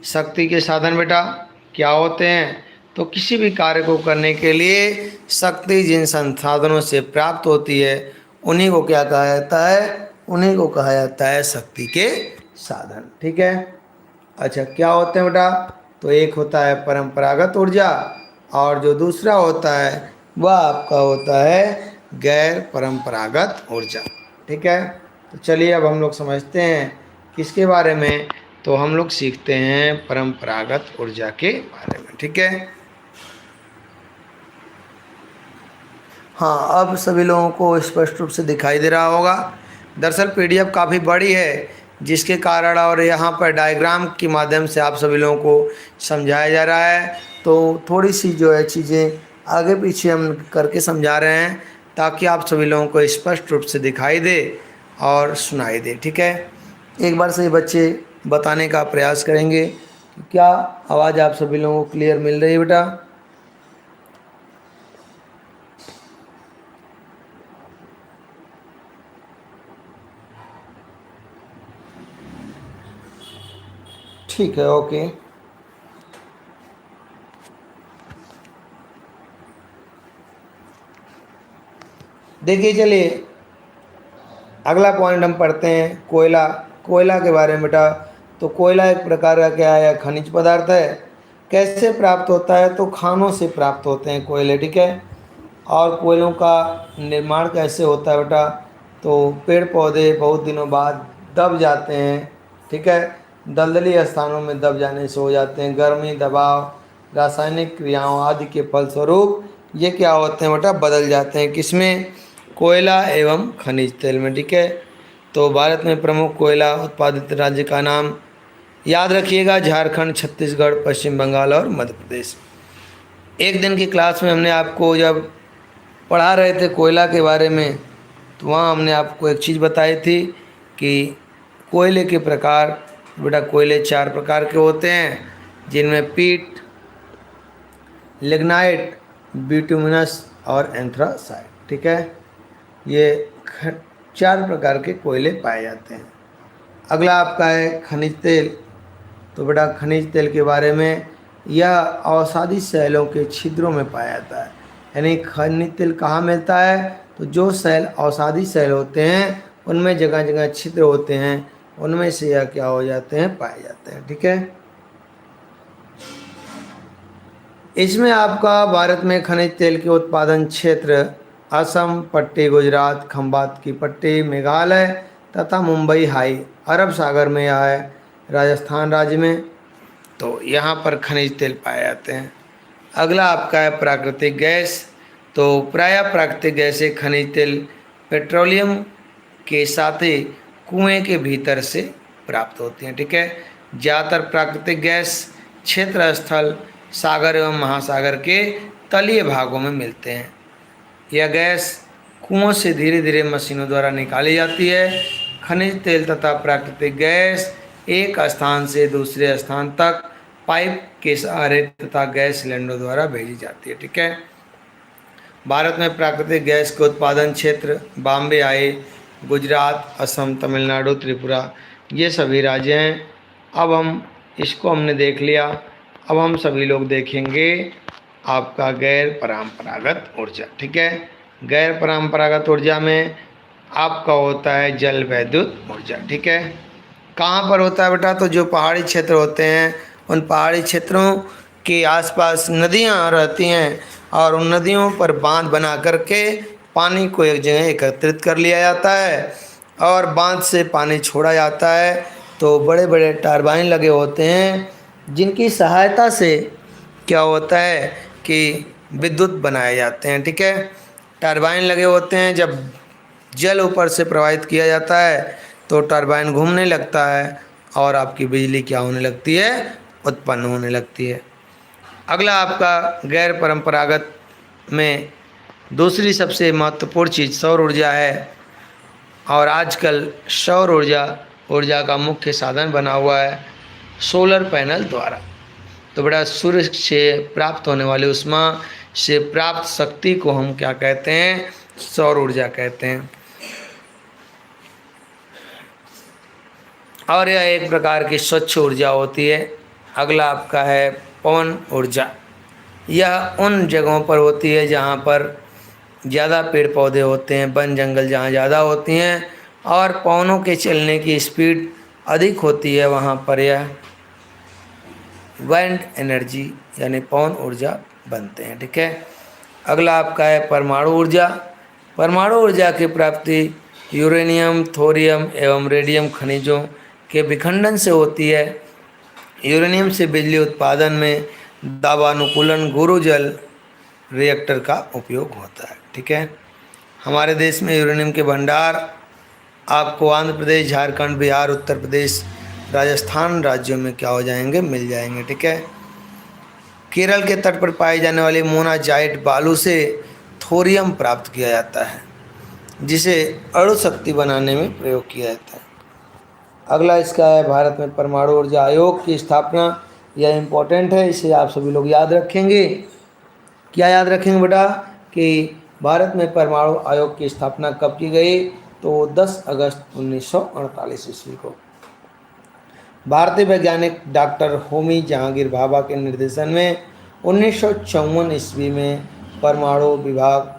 Speaker 1: शक्ति के साधन बेटा क्या होते हैं? तो किसी भी कार्य को करने के लिए शक्ति जिन संसाधनों से प्राप्त होती है उन्हीं को क्या कहा जाता है? उन्हीं को कहा जाता है शक्ति के साधन। ठीक है। अच्छा, क्या होते हैं बेटा? तो एक होता है परंपरागत ऊर्जा और जो दूसरा होता है वह आपका होता है गैर परंपरागत ऊर्जा। ठीक है। तो चलिए अब हम लोग समझते हैं किसके बारे में। तो हम लोग सीखते हैं परंपरागत ऊर्जा के बारे में। ठीक है। हाँ, अब सभी लोगों को स्पष्ट रूप से दिखाई दे रहा होगा। दरअसल पीडीएफ काफ़ी बड़ी है, जिसके कारण और यहाँ पर डायग्राम के माध्यम से आप सभी लोगों को समझाया जा रहा है। तो थोड़ी सी जो है चीज़ें आगे पीछे हम करके समझा रहे हैं ताकि आप सभी लोगों को स्पष्ट रूप से दिखाई दे और सुनाई दे। ठीक है। एक बार से बच्चे बताने का प्रयास करेंगे। क्या आवाज़ आप सभी लोगों को क्लियर मिल रही है बेटा? ठीक है, ओके। देखिए, चलिए अगला पॉइंट हम पढ़ते हैं कोयला। कोयला के बारे में बेटा। तो कोयला एक प्रकार का क्या है? खनिज पदार्थ है। कैसे प्राप्त होता है? तो खानों से प्राप्त होते हैं कोयले। ठीक है। और कोयलों का निर्माण कैसे होता है बेटा? तो पेड़ पौधे बहुत दिनों बाद दब जाते हैं। ठीक है। दलदली स्थानों में दब जाने से हो जाते हैं। गर्मी, दबाव, रासायनिक क्रियाओं आदि के फलस्वरूप ये क्या होते हैं बेटा? बदल जाते हैं। किसमें? कोयला एवं खनिज तेल में। ठीक है। तो भारत में प्रमुख कोयला उत्पादित राज्य का नाम याद रखिएगा, झारखंड, छत्तीसगढ़, पश्चिम बंगाल और मध्य प्रदेश। एक दिन की क्लास में हमने आपको जब पढ़ा रहे थे कोयला के बारे में, तो वहाँ हमने आपको एक चीज़ बताई थी कि कोयले के प्रकार, बेटा कोयले 4 प्रकार के होते हैं, जिनमें पीट, लिग्नाइट, बिटुमिनस और एंथ्रासाइट। ठीक है, ये 4 प्रकार के कोयले पाए जाते हैं। अगला आपका है खनिज तेल। तो बेटा खनिज तेल के बारे में, यह अवसादी सेलों के छिद्रों में पाया जाता है। यानी खनिज तेल कहाँ मिलता है? तो जो सेल अवसादी सेल होते हैं उनमें जगह जगह छिद्र होते हैं, उनमें से यह क्या हो जाते हैं, पाए जाते हैं। ठीक है, इसमें आपका भारत में खनिज तेल के उत्पादन क्षेत्र असम पट्टी, गुजरात, खंबात की पट्टी, मेघालय तथा मुंबई हाई अरब सागर में यह है, राजस्थान राज्य में। तो यहाँ पर खनिज तेल पाए जाते हैं। अगला आपका है प्राकृतिक गैस। तो प्रायः प्राकृतिक गैसें खनिज तेल, पेट्रोलियम के साथ ही कुएं के भीतर से प्राप्त होती हैं। ठीक है, ज़्यादातर प्राकृतिक गैस क्षेत्र स्थल, सागर एवं महासागर के तलीय भागों में मिलते हैं। यह गैस कुओं से धीरे धीरे मशीनों द्वारा निकाली जाती है। खनिज तेल तथा प्राकृतिक गैस एक स्थान से दूसरे स्थान तक पाइप के सहारे तथा गैस सिलेंडर द्वारा भेजी जाती है। ठीक है, भारत में प्राकृतिक गैस के उत्पादन क्षेत्र बॉम्बे हाई, गुजरात, असम, तमिलनाडु, त्रिपुरा, ये सभी राज्य हैं। अब हम इसको हमने देख लिया। अब हम सभी लोग देखेंगे आपका गैर परंपरागत ऊर्जा। ठीक है, गैर परंपरागत ऊर्जा में आपका होता है जल विद्युत ऊर्जा। ठीक है, कहाँ पर होता है बेटा? तो जो पहाड़ी क्षेत्र होते हैं उन पहाड़ी क्षेत्रों के आसपास नदियाँ रहती हैं और उन नदियों पर बांध बना करके पानी को एक जगह एकत्रित कर लिया जाता है और बांध से पानी छोड़ा जाता है। तो बड़े बड़े टरबाइन लगे होते हैं जिनकी सहायता से क्या होता है कि विद्युत बनाए जाते हैं। ठीक है, टरबाइन लगे होते हैं, जब जल ऊपर से प्रवाहित किया जाता है तो टरबाइन घूमने लगता है और आपकी बिजली क्या होने लगती है? उत्पन्न होने लगती है। अगला आपका गैर परंपरागत में दूसरी सबसे महत्वपूर्ण चीज़ सौर ऊर्जा है और आजकल सौर ऊर्जा का मुख्य साधन बना हुआ है सोलर पैनल द्वारा। तो बड़ा सूर्य से प्राप्त होने वाली उष्मा से प्राप्त शक्ति को हम क्या कहते हैं? सौर ऊर्जा कहते हैं। और यह एक प्रकार की स्वच्छ ऊर्जा होती है। अगला आपका है पवन ऊर्जा। यह उन जगहों पर होती है जहाँ पर ज़्यादा पेड़ पौधे होते हैं, वन जंगल जहाँ ज़्यादा होती हैं और पवनों के चलने की स्पीड अधिक होती है, वहाँ पर यह विंड एनर्जी यानी पवन ऊर्जा बनते हैं। ठीक है, अगला आपका है परमाणु ऊर्जा। परमाणु ऊर्जा की प्राप्ति यूरेनियम, थोरियम एवं रेडियम खनिजों के विखंडन से होती है। यूरेनियम से बिजली उत्पादन में दावानुकूलन गुरुजल रिएक्टर का उपयोग होता है। ठीक है, हमारे देश में यूरेनियम के भंडार आपको आंध्र प्रदेश, झारखंड, बिहार, उत्तर प्रदेश, राजस्थान राज्यों में क्या हो जाएंगे? मिल जाएंगे। ठीक है, केरल के तट पर पाई जाने वाली मोनाजाइट बालू से थोरियम प्राप्त किया जाता है, जिसे अणु शक्ति बनाने में प्रयोग किया जाता है। अगला इसका है भारत में परमाणु ऊर्जा आयोग की स्थापना। यह इम्पोर्टेंट है, इसे आप सभी लोग याद रखेंगे। क्या याद रखेंगे बेटा? कि भारत में परमाणु आयोग की स्थापना कब की गई? तो 10 अगस्त 1948 ईस्वी को भारतीय वैज्ञानिक डॉक्टर होमी जहांगीर भाभा के निर्देशन में 1954 ईस्वी में परमाणु विभाग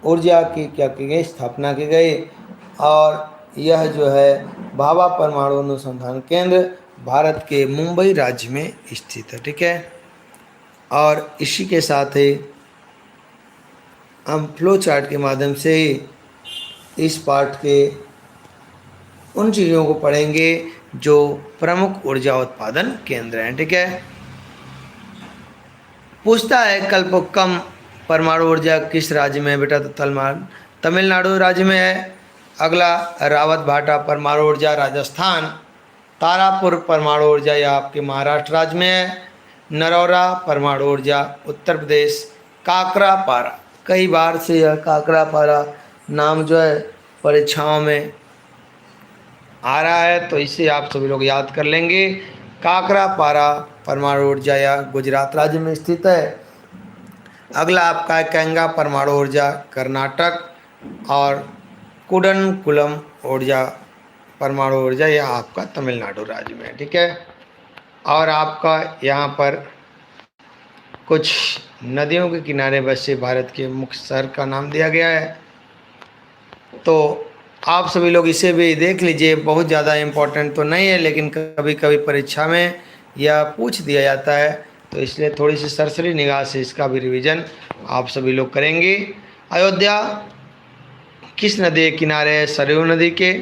Speaker 1: ऊर्जा की क्या की गई? स्थापना की गई। और यह जो है भाभा परमाणु अनुसंधान केंद्र भारत के मुंबई राज्य में स्थित है। ठीक है, और इसी के साथ ही हम फ्लो चार्ट के माध्यम से ही इस पाठ के उन चीज़ों को पढ़ेंगे जो प्रमुख ऊर्जा उत्पादन केंद्र हैं। ठीक है, पूछता है कल्पक्कम परमाणु ऊर्जा किस राज्य में है बेटा? तो तमिलनाडु राज्य में है। अगला रावत भाटा परमाणु ऊर्जा राजस्थान। तारापुर परमाणु ऊर्जा यह आपके महाराष्ट्र राज्य में है। नरौरा परमाणु ऊर्जा उत्तर प्रदेश। काकरापारा, कई बार से यह काकरापारा नाम जो है परीक्षाओं में आ रहा है, तो इसे आप सभी लोग याद कर लेंगे। काकरापारा परमाणु ऊर्जा यह गुजरात राज्य में स्थित है। अगला आपका है कैंगा परमाणु ऊर्जा कर्नाटक, और कुडनकुलम ऊर्जा परमाणु ऊर्जा यह आपका तमिलनाडु राज्य में है। ठीक है, और आपका यहाँ पर कुछ नदियों के किनारे बसे भारत के मुख्य शहर का नाम दिया गया है, तो आप सभी लोग इसे भी देख लीजिए। बहुत ज़्यादा इम्पोर्टेंट तो नहीं है, लेकिन कभी कभी परीक्षा में यह पूछ दिया जाता है, तो इसलिए थोड़ी सी सरसरी निगाह से इसका भी रिवीजन आप सभी लोग करेंगे। अयोध्या किस नदी के किनारे है? सरयू नदी के।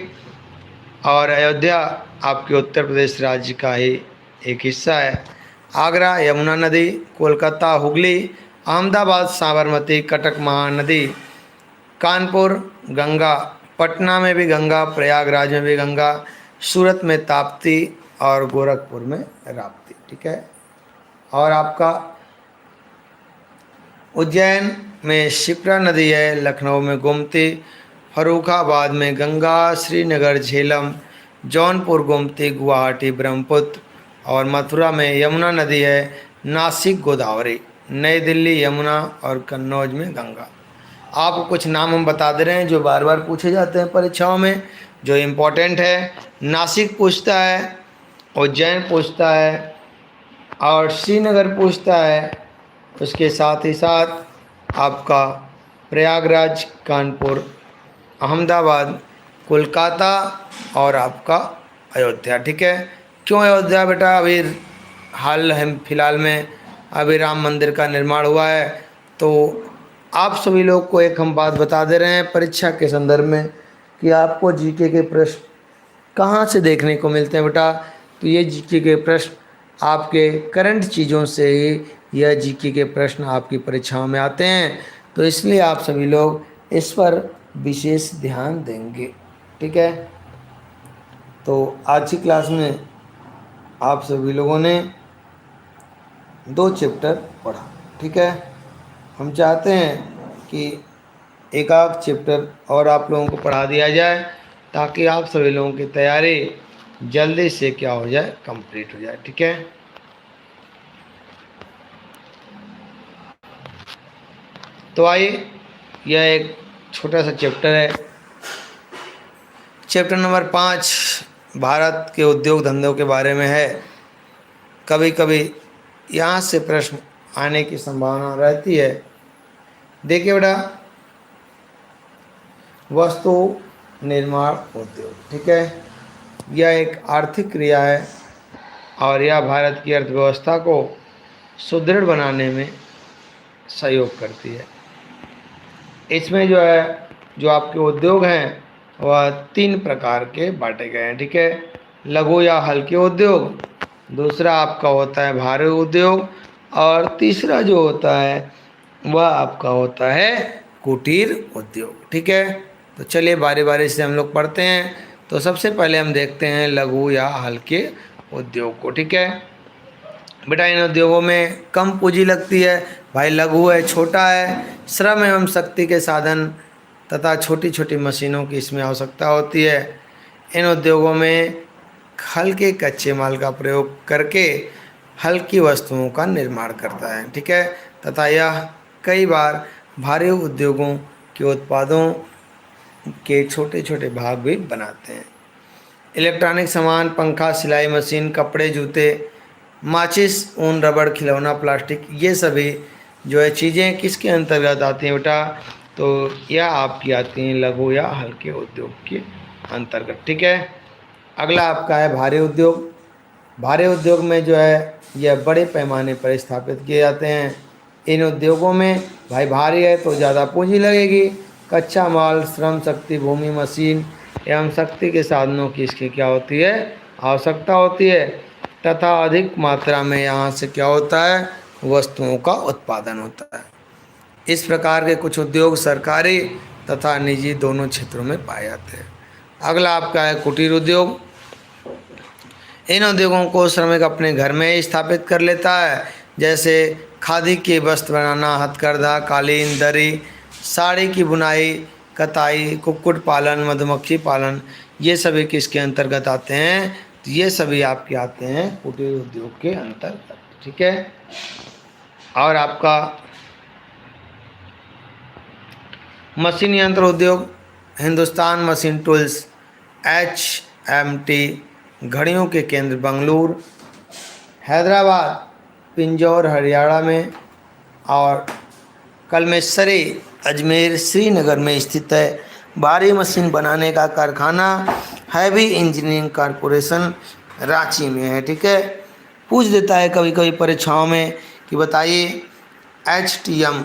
Speaker 1: और अयोध्या आपके उत्तर प्रदेश राज्य का ही एक हिस्सा है। आगरा यमुना नदी, कोलकाता हुगली, अहमदाबाद साबरमती, कटक महानदी, कानपुर गंगा, पटना में भी गंगा, प्रयागराज में भी गंगा, सूरत में ताप्ती और गोरखपुर में राप्ती। ठीक है, और आपका उज्जैन में शिप्रा नदी है, लखनऊ में गोमती, फर्रुखाबाद में गंगा, श्रीनगर झेलम, जौनपुर गोमती, गुवाहाटी ब्रह्मपुत्र, और मथुरा में यमुना नदी है, नासिक गोदावरी, नई दिल्ली यमुना, और कन्नौज में गंगा। आपको कुछ नाम हम बता दे रहे हैं जो बार बार पूछे जाते हैं परीक्षाओं में, जो इम्पोर्टेंट है। नासिक पूछता है, उज्जैन पूछता है, और श्रीनगर पूछता है। उसके साथ ही साथ आपका प्रयागराज, कानपुर, अहमदाबाद, कोलकाता, और आपका अयोध्या। ठीक है, क्यों अयोध्या बेटा? अभी हाल फिलहाल में अभी राम मंदिर का निर्माण हुआ है, तो आप सभी लोग को एक हम बात बता दे रहे हैं परीक्षा के संदर्भ में कि आपको जीके के प्रश्न कहाँ से देखने को मिलते हैं बेटा। तो ये जीके के प्रश्न आपके करंट चीज़ों से ही यह जीके के प्रश्न आपकी परीक्षाओं में आते हैं, तो इसलिए आप सभी लोग इस पर विशेष ध्यान देंगे। ठीक है, तो आज की क्लास में आप सभी लोगों ने 2 चैप्टर पढ़ा। ठीक है, हम चाहते हैं कि एक आध चैप्टर और आप लोगों को पढ़ा दिया जाए, ताकि आप सभी लोगों की तैयारी जल्दी से क्या हो जाए, कंप्लीट हो जाए। ठीक है, तो आइए, यह एक छोटा सा चैप्टर है, चैप्टर नंबर 5 भारत के उद्योग धंधों के बारे में है। कभी कभी यहाँ से प्रश्न आने की संभावना रहती है। देखिए बेटा, वस्तु निर्माण उद्योग, ठीक है, यह एक आर्थिक क्रिया है और यह भारत की अर्थव्यवस्था को सुदृढ़ बनाने में सहयोग करती है। इसमें जो है, जो आपके उद्योग हैं वह 3 प्रकार के बांटे गए हैं। ठीक है, लघु या हल्के उद्योग, दूसरा आपका होता है भारी उद्योग, और तीसरा जो होता है वह आपका होता है कुटीर उद्योग। ठीक है, तो चलिए बारी बारी से हम लोग पढ़ते हैं। तो सबसे पहले हम देखते हैं लघु या हल्के उद्योग को। ठीक है बेटा, इन उद्योगों में कम पूंजी लगती है। भाई लघु है, छोटा है, श्रम एवं शक्ति के साधन तथा छोटी छोटी मशीनों की इसमें आवश्यकता होती है। इन उद्योगों में हल्के कच्चे माल का प्रयोग करके हल्की वस्तुओं का निर्माण करता है। ठीक है, तथा यह कई बार भारी उद्योगों के उत्पादों के छोटे छोटे भाग भी बनाते हैं। इलेक्ट्रॉनिक सामान, पंखा, सिलाई मशीन, कपड़े, जूते, माचिस, ऊन, रबड़, खिलौना, प्लास्टिक, ये सभी जो है चीज़ें किसके अंतर्गत आती हैं बेटा? तो यह आपकी आती हैं लघु या हल्के उद्योग के अंतर्गत। ठीक है, अगला आपका है भारी उद्योग। भारी उद्योग में जो है यह बड़े पैमाने पर स्थापित किए जाते हैं। इन उद्योगों में भाई भारी है तो ज़्यादा पूंजी लगेगी। कच्चा माल, श्रम शक्ति, भूमि, मशीन एवं शक्ति के साधनों की इसकी क्या होती है? आवश्यकता होती है, तथा अधिक मात्रा में यहाँ से क्या होता है? वस्तुओं का उत्पादन होता है। इस प्रकार के कुछ उद्योग सरकारी तथा निजी दोनों क्षेत्रों में पाए जाते हैं। अगला आपका है कुटीर उद्योग। इन उद्योगों को श्रमिक अपने घर में ही स्थापित कर लेता है, जैसे खादी के वस्त्र बनाना, हथकरघा, कालीन, दरी, साड़ी की बुनाई, कताई, कुक्कुट पालन, मधुमक्खी पालन, ये सभी किसके अंतर्गत आते हैं? तो ये सभी आपके आते हैं कुटीर उद्योग के अंतर्गत। ठीक है। और आपका मशीन यंत्र उद्योग, हिंदुस्तान मशीन टूल्स, HMT, घड़ियों के केंद्र बेंगलुरु, हैदराबाद, पिंजौर हरियाणा में, और कलमेश्वरी अजमेर श्रीनगर में स्थित है। भारी मशीन बनाने का कारखाना हैवी इंजीनियरिंग कॉरपोरेशन रांची में है। ठीक है। पूछ देता है कभी कभी परीक्षाओं में कि बताइए HTM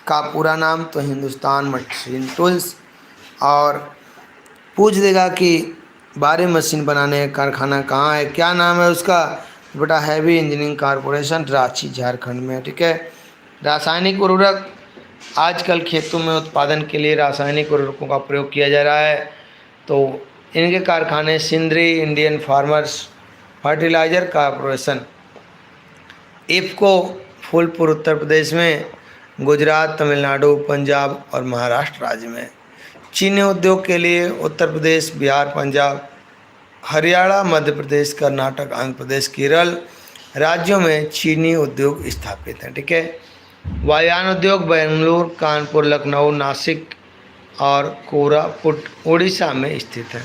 Speaker 1: का पूरा नाम, तो हिंदुस्तान मशीन टूल्स। और पूछ देगा कि भारी मशीन बनाने का कारखाना कहाँ है, क्या नाम है उसका, बेटा heavy engineering corporation Ranchi Jharkhand में। ठीक है। रासायनिक उर्वरक, आजकल खेतों में उत्पादन के लिए रासायनिक उर्वरकों का प्रयोग किया जा रहा है, तो इनके कारखाने Sindri Indian farmers fertiliser corporation, IFFCO Phulpur Uttar Pradesh में, गुजरात, तमिलनाडु, पंजाब और महाराष्ट्र राज्य में। चीनी उद्योग के लिए उत्तर प्रदेश, बिहार, पंजाब, हरियाणा, मध्य प्रदेश, कर्नाटक, आंध्र प्रदेश, केरल राज्यों में चीनी उद्योग स्थापित हैं। ठीक है। वायुयान उद्योग बेंगलुरु, कानपुर, लखनऊ, नासिक और कोरापुट उड़ीसा में स्थित है।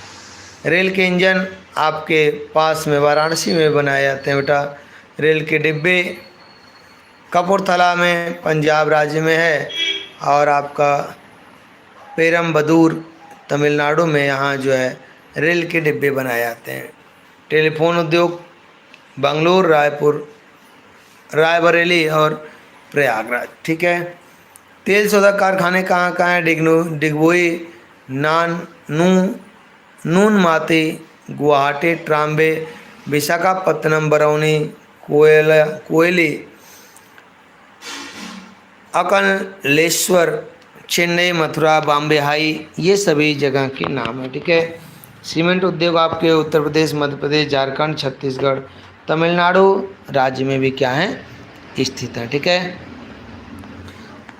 Speaker 1: रेल के इंजन आपके पास में वाराणसी में बनाए जाते हैं बेटा। रेल के डिब्बे कपूरथला में पंजाब राज्य में है, और आपका पेरम्बदूर तमिलनाडु में यहाँ जो है रेल के डिब्बे बनाए जाते हैं। टेलीफोन उद्योग बेंगलुरु, रायपुर, रायबरेली और प्रयागराज। ठीक है। तेल शोधक कारखाने कहाँ कहाँ हैं? डिगबोई, नून माती, गुवाहाटी, ट्राम्बे, विशाखापत्तनम, बरौनी, कोयली, अकलेश्वर, चेन्नई, मथुरा, बॉम्बे हाई, ये सभी जगह के नाम है। ठीक है। सीमेंट उद्योग आपके उत्तर प्रदेश, मध्य प्रदेश, झारखंड, छत्तीसगढ़, तमिलनाडु राज्य में भी क्या है? स्थित है। ठीक है।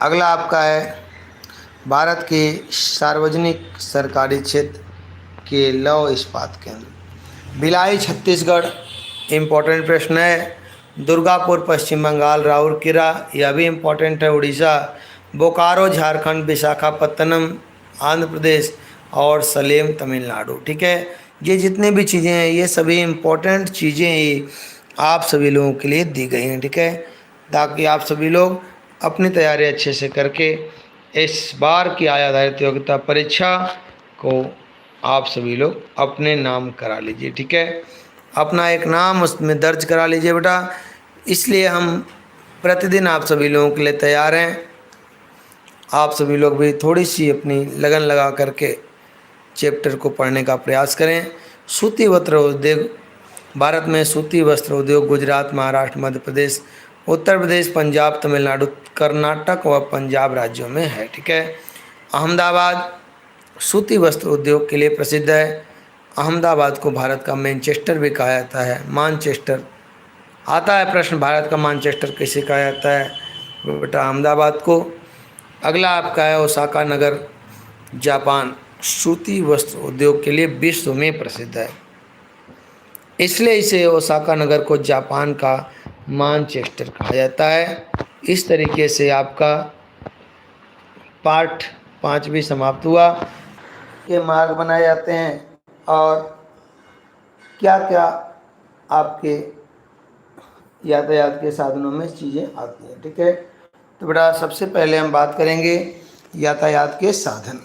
Speaker 1: अगला आपका है भारत के सार्वजनिक सरकारी क्षेत्र के लौह इस्पात केंद्र। भिलाई छत्तीसगढ़, इम्पोर्टेंट प्रश्न है। दुर्गापुर पश्चिम बंगाल, राउरकेला यह भी इम्पोर्टेंट है उड़ीसा, बोकारो झारखंड, विशाखापत्तनम आंध्र प्रदेश और सलेम तमिलनाडु। ठीक है। ये जितने भी चीज़ें हैं ये सभी इम्पोर्टेंट चीज़ें ही आप सभी लोगों के लिए दी गई हैं। ठीक है। ताकि आप सभी लोग अपनी तैयारी अच्छे से करके इस बार की आय आधारित योग्यता परीक्षा को आप सभी लोग अपने नाम करा लीजिए। ठीक है। अपना एक नाम उसमें दर्ज करा लीजिए बेटा। इसलिए हम प्रतिदिन आप सभी लोगों के लिए तैयार हैं। आप सभी लोग भी थोड़ी सी अपनी लगन लगा करके चैप्टर को पढ़ने का प्रयास करें। सूती वस्त्र उद्योग, भारत में सूती वस्त्र उद्योग गुजरात, महाराष्ट्र, मध्य प्रदेश, उत्तर प्रदेश, पंजाब, तमिलनाडु, कर्नाटक व पंजाब राज्यों में है। ठीक है। अहमदाबाद सूती वस्त्र उद्योग के लिए प्रसिद्ध है। अहमदाबाद को भारत का मैनचेस्टर भी कहा जाता है। मानचेस्टर आता है प्रश्न, भारत का मानचेस्टर कैसे कहा जाता है? बेटा अहमदाबाद को। अगला आपका है ओसाका नगर, जापान सूती वस्त्र उद्योग के लिए विश्व में प्रसिद्ध है, इसलिए इसे ओसाका नगर को जापान का मानचेस्टर कहा जाता है। इस तरीके से आपका पाठ 5 भी समाप्त हुआ। के मार्ग बनाए जाते हैं और क्या क्या आपके यातायात के साधनों में चीज़ें आती हैं। ठीक है। तो बेटा सबसे पहले हम बात करेंगे यातायात के साधन।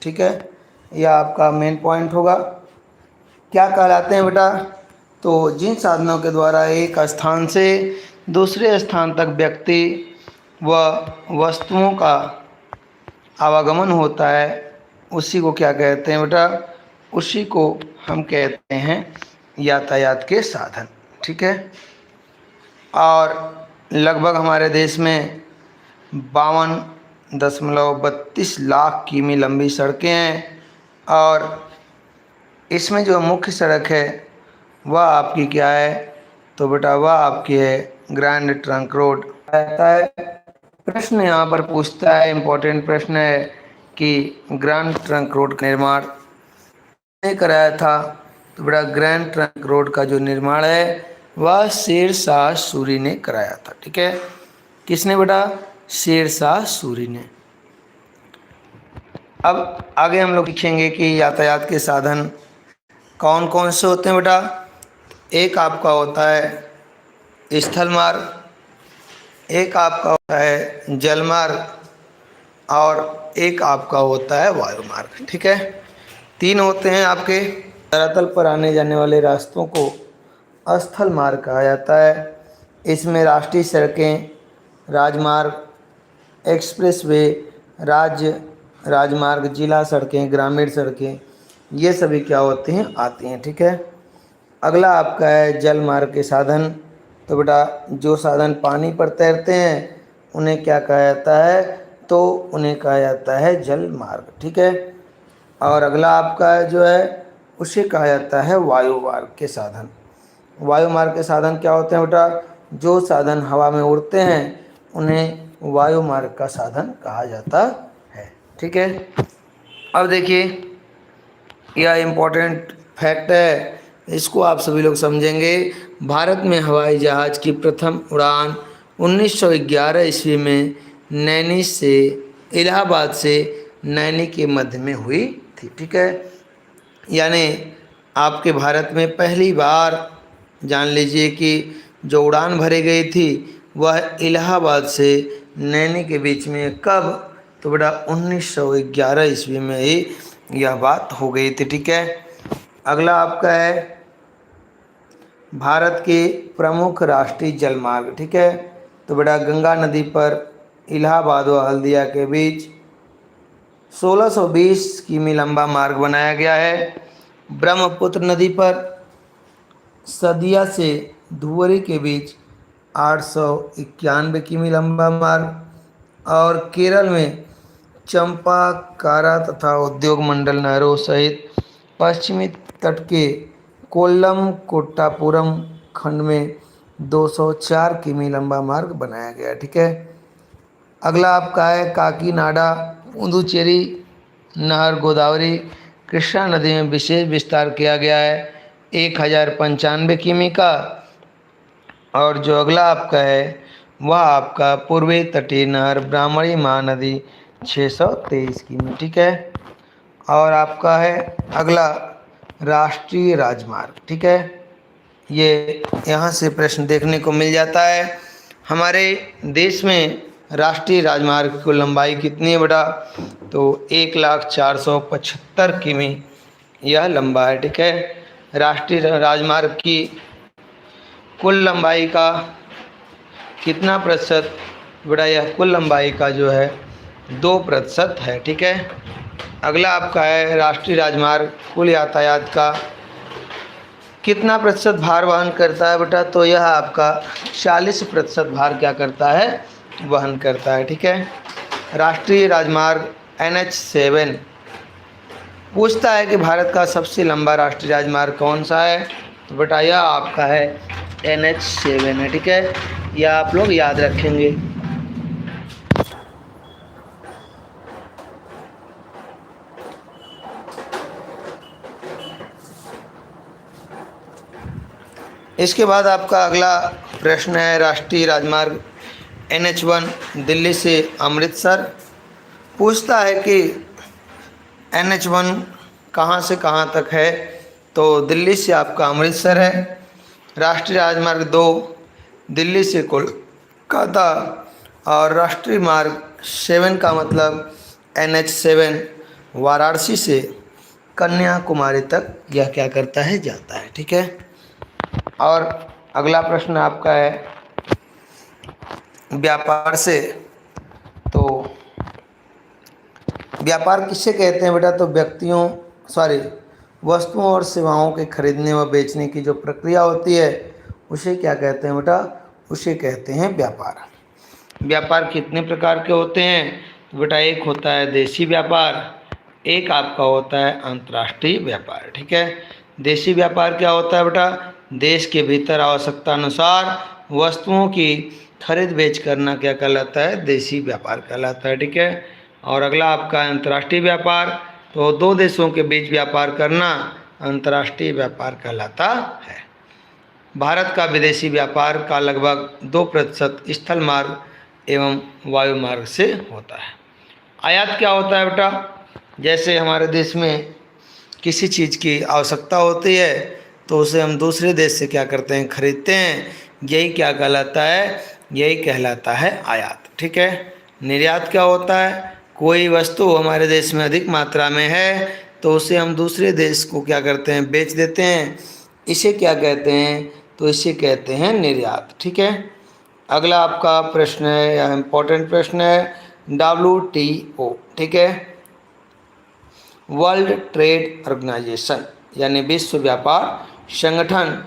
Speaker 1: ठीक है। यह आपका मेन पॉइंट होगा। क्या कहलाते हैं बेटा? तो जिन साधनों के द्वारा एक स्थान से दूसरे स्थान तक व्यक्ति व वस्तुओं का आवागमन होता है उसी को क्या कहते हैं बेटा? उसी को हम कहते हैं यातायात के साधन। ठीक है। और लगभग हमारे देश में 52.32 लाख किमी लंबी सड़कें हैं और इसमें जो मुख्य सड़क है वह आपकी क्या है? तो बेटा वह आपकी है ग्रैंड ट्रंक रोड। आता है प्रश्न यहाँ पर पूछता है, इम्पोर्टेंट प्रश्न है कि ग्रैंड ट्रंक रोड का निर्माण ने कराया था। तो बेटा ग्रैंड ट्रंक रोड का जो निर्माण है वह शेर शाह सूरी ने कराया था। ठीक है, किसने बेटा? शेर शाह सूरी ने। अब आगे हम लोग लिखेंगे कि यातायात के साधन कौन कौन से होते हैं बेटा। एक आपका होता है स्थल मार्ग, एक आपका होता है जल मार्ग, और एक आपका होता है वायु मार्ग। ठीक है, तीन होते हैं आपके। धरातल पर आने जाने वाले रास्तों को स्थल मार्ग कहा जाता है। इसमें राष्ट्रीय सड़कें, राजमार्ग, एक्सप्रेसवे, राज्य राजमार्ग, जिला सड़कें, ग्रामीण सड़कें, ये सभी क्या होती हैं? आती हैं। ठीक है, अगला आपका है जल मार्ग के साधन। तो बेटा जो साधन पानी पर तैरते हैं उन्हें क्या कहा जाता है? तो उन्हें कहा जाता है जल मार्ग। ठीक है, और अगला आपका जो है उसे कहा जाता है वायु मार्ग के साधन। वायु मार्ग के साधन क्या होते हैं बेटा? जो साधन हवा में उड़ते हैं उन्हें वायु मार्ग का साधन कहा जाता है। ठीक है, अब देखिए यह इम्पोर्टेंट फैक्ट है, इसको आप सभी लोग समझेंगे। भारत में हवाई जहाज़ की प्रथम उड़ान 1911 ईस्वी में नैनी से, इलाहाबाद से नैनी के मध्य में हुई थी। ठीक है, यानी आपके भारत में पहली बार जान लीजिए कि जो उड़ान भरी गई थी वह इलाहाबाद से नैनी के बीच में कब? तो बेटा 1911 ईस्वी में ही यह बात हो गई थी। ठीक है, अगला आपका है भारत के प्रमुख राष्ट्रीय जल मार्ग। ठीक है, तो बेटा गंगा नदी पर इलाहाबाद व हल्दिया के बीच 1620 किमी लंबा मार्ग बनाया गया है। ब्रह्मपुत्र नदी पर सदिया से धुवरी के बीच 891 किमी लंबा मार्ग, और केरल में चंपाकारा तथा उद्योग मंडल नहरों सहित पश्चिमी तट के कोल्लम कोट्टापुरम खंड में 204 किमी लंबा मार्ग बनाया गया। ठीक है, अगला आपका है काकीनाडा पुदुचेरी नहर गोदावरी कृष्णा नदी में विशेष विस्तार किया गया है 1095 किमी का। और जो अगला आपका है वह आपका पूर्वी तटीय नहर ब्राह्मणी महानदी 623 किमी। ठीक है, और आपका है अगला राष्ट्रीय राजमार्ग। ठीक है, ये यहाँ से प्रश्न देखने को मिल जाता है। हमारे देश में राष्ट्रीय राजमार्ग की लंबाई कितनी है बेटा? तो 1,04,75 किमी यह लंबा है। ठीक है, राष्ट्रीय राजमार्ग की कुल लंबाई का कितना प्रतिशत बेटा? यह कुल लंबाई का जो है 2% है। ठीक है, अगला आपका है राष्ट्रीय राजमार्ग कुल यातायात का कितना प्रतिशत भार वहन करता है बेटा? तो यह आपका 40% भार क्या करता है? वहन करता है। ठीक है, राष्ट्रीय राजमार्ग NH7 पूछता है कि भारत का सबसे लंबा राष्ट्रीय राजमार्ग कौन सा है? तो बेटा यह आपका है NH7 है। ठीक है, यह आप लोग याद रखेंगे। इसके बाद आपका अगला प्रश्न है राष्ट्रीय राजमार्ग NH1 दिल्ली से अमृतसर। पूछता है कि NH1 कहाँ से कहाँ तक है? तो दिल्ली से आपका अमृतसर है। राष्ट्रीय राजमार्ग 2 दिल्ली से कोलकाता, और राष्ट्रीय मार्ग 7 का मतलब NH7 वाराणसी से कन्याकुमारी तक यह क्या करता है? जाता है। ठीक है, और अगला प्रश्न आपका है व्यापार से। तो व्यापार किससे कहते हैं बेटा? तो वस्तुओं और सेवाओं के खरीदने व बेचने की जो प्रक्रिया होती है उसे क्या कहते हैं बेटा? उसे कहते हैं व्यापार। व्यापार कितने प्रकार के होते हैं? तो बेटा एक होता है देशी व्यापार, एक आपका होता है अंतर्राष्ट्रीय व्यापार। ठीक है, देशी व्यापार क्या होता है बेटा? देश के भीतर आवश्यकता अनुसार वस्तुओं की खरीद बेच करना क्या कहलाता है? देशी व्यापार कहलाता है। ठीक है। और अगला आपका अंतर्राष्ट्रीय व्यापार, तो दो देशों के बीच व्यापार करना अंतर्राष्ट्रीय व्यापार कहलाता है। भारत का विदेशी व्यापार का लगभग 2% स्थल मार्ग एवं वायु मार्ग से होता है। आयात क्या होता है बेटा? जैसे हमारे देश में किसी चीज़ की आवश्यकता होती है तो उसे हम दूसरे देश से क्या करते हैं? खरीदते हैं। यही क्या कहलाता है? यही कहलाता है आयात। ठीक है। निर्यात क्या होता है? कोई वस्तु हमारे देश में अधिक मात्रा में है तो उसे हम दूसरे देश को क्या करते हैं? बेच देते हैं। इसे क्या कहते हैं? तो इसे कहते हैं निर्यात। ठीक है। अगला आपका प्रश्न है या इम्पोर्टेंट प्रश्न है WTO। ठीक है। वर्ल्ड ट्रेड ऑर्गेनाइजेशन यानी विश्व व्यापार संगठन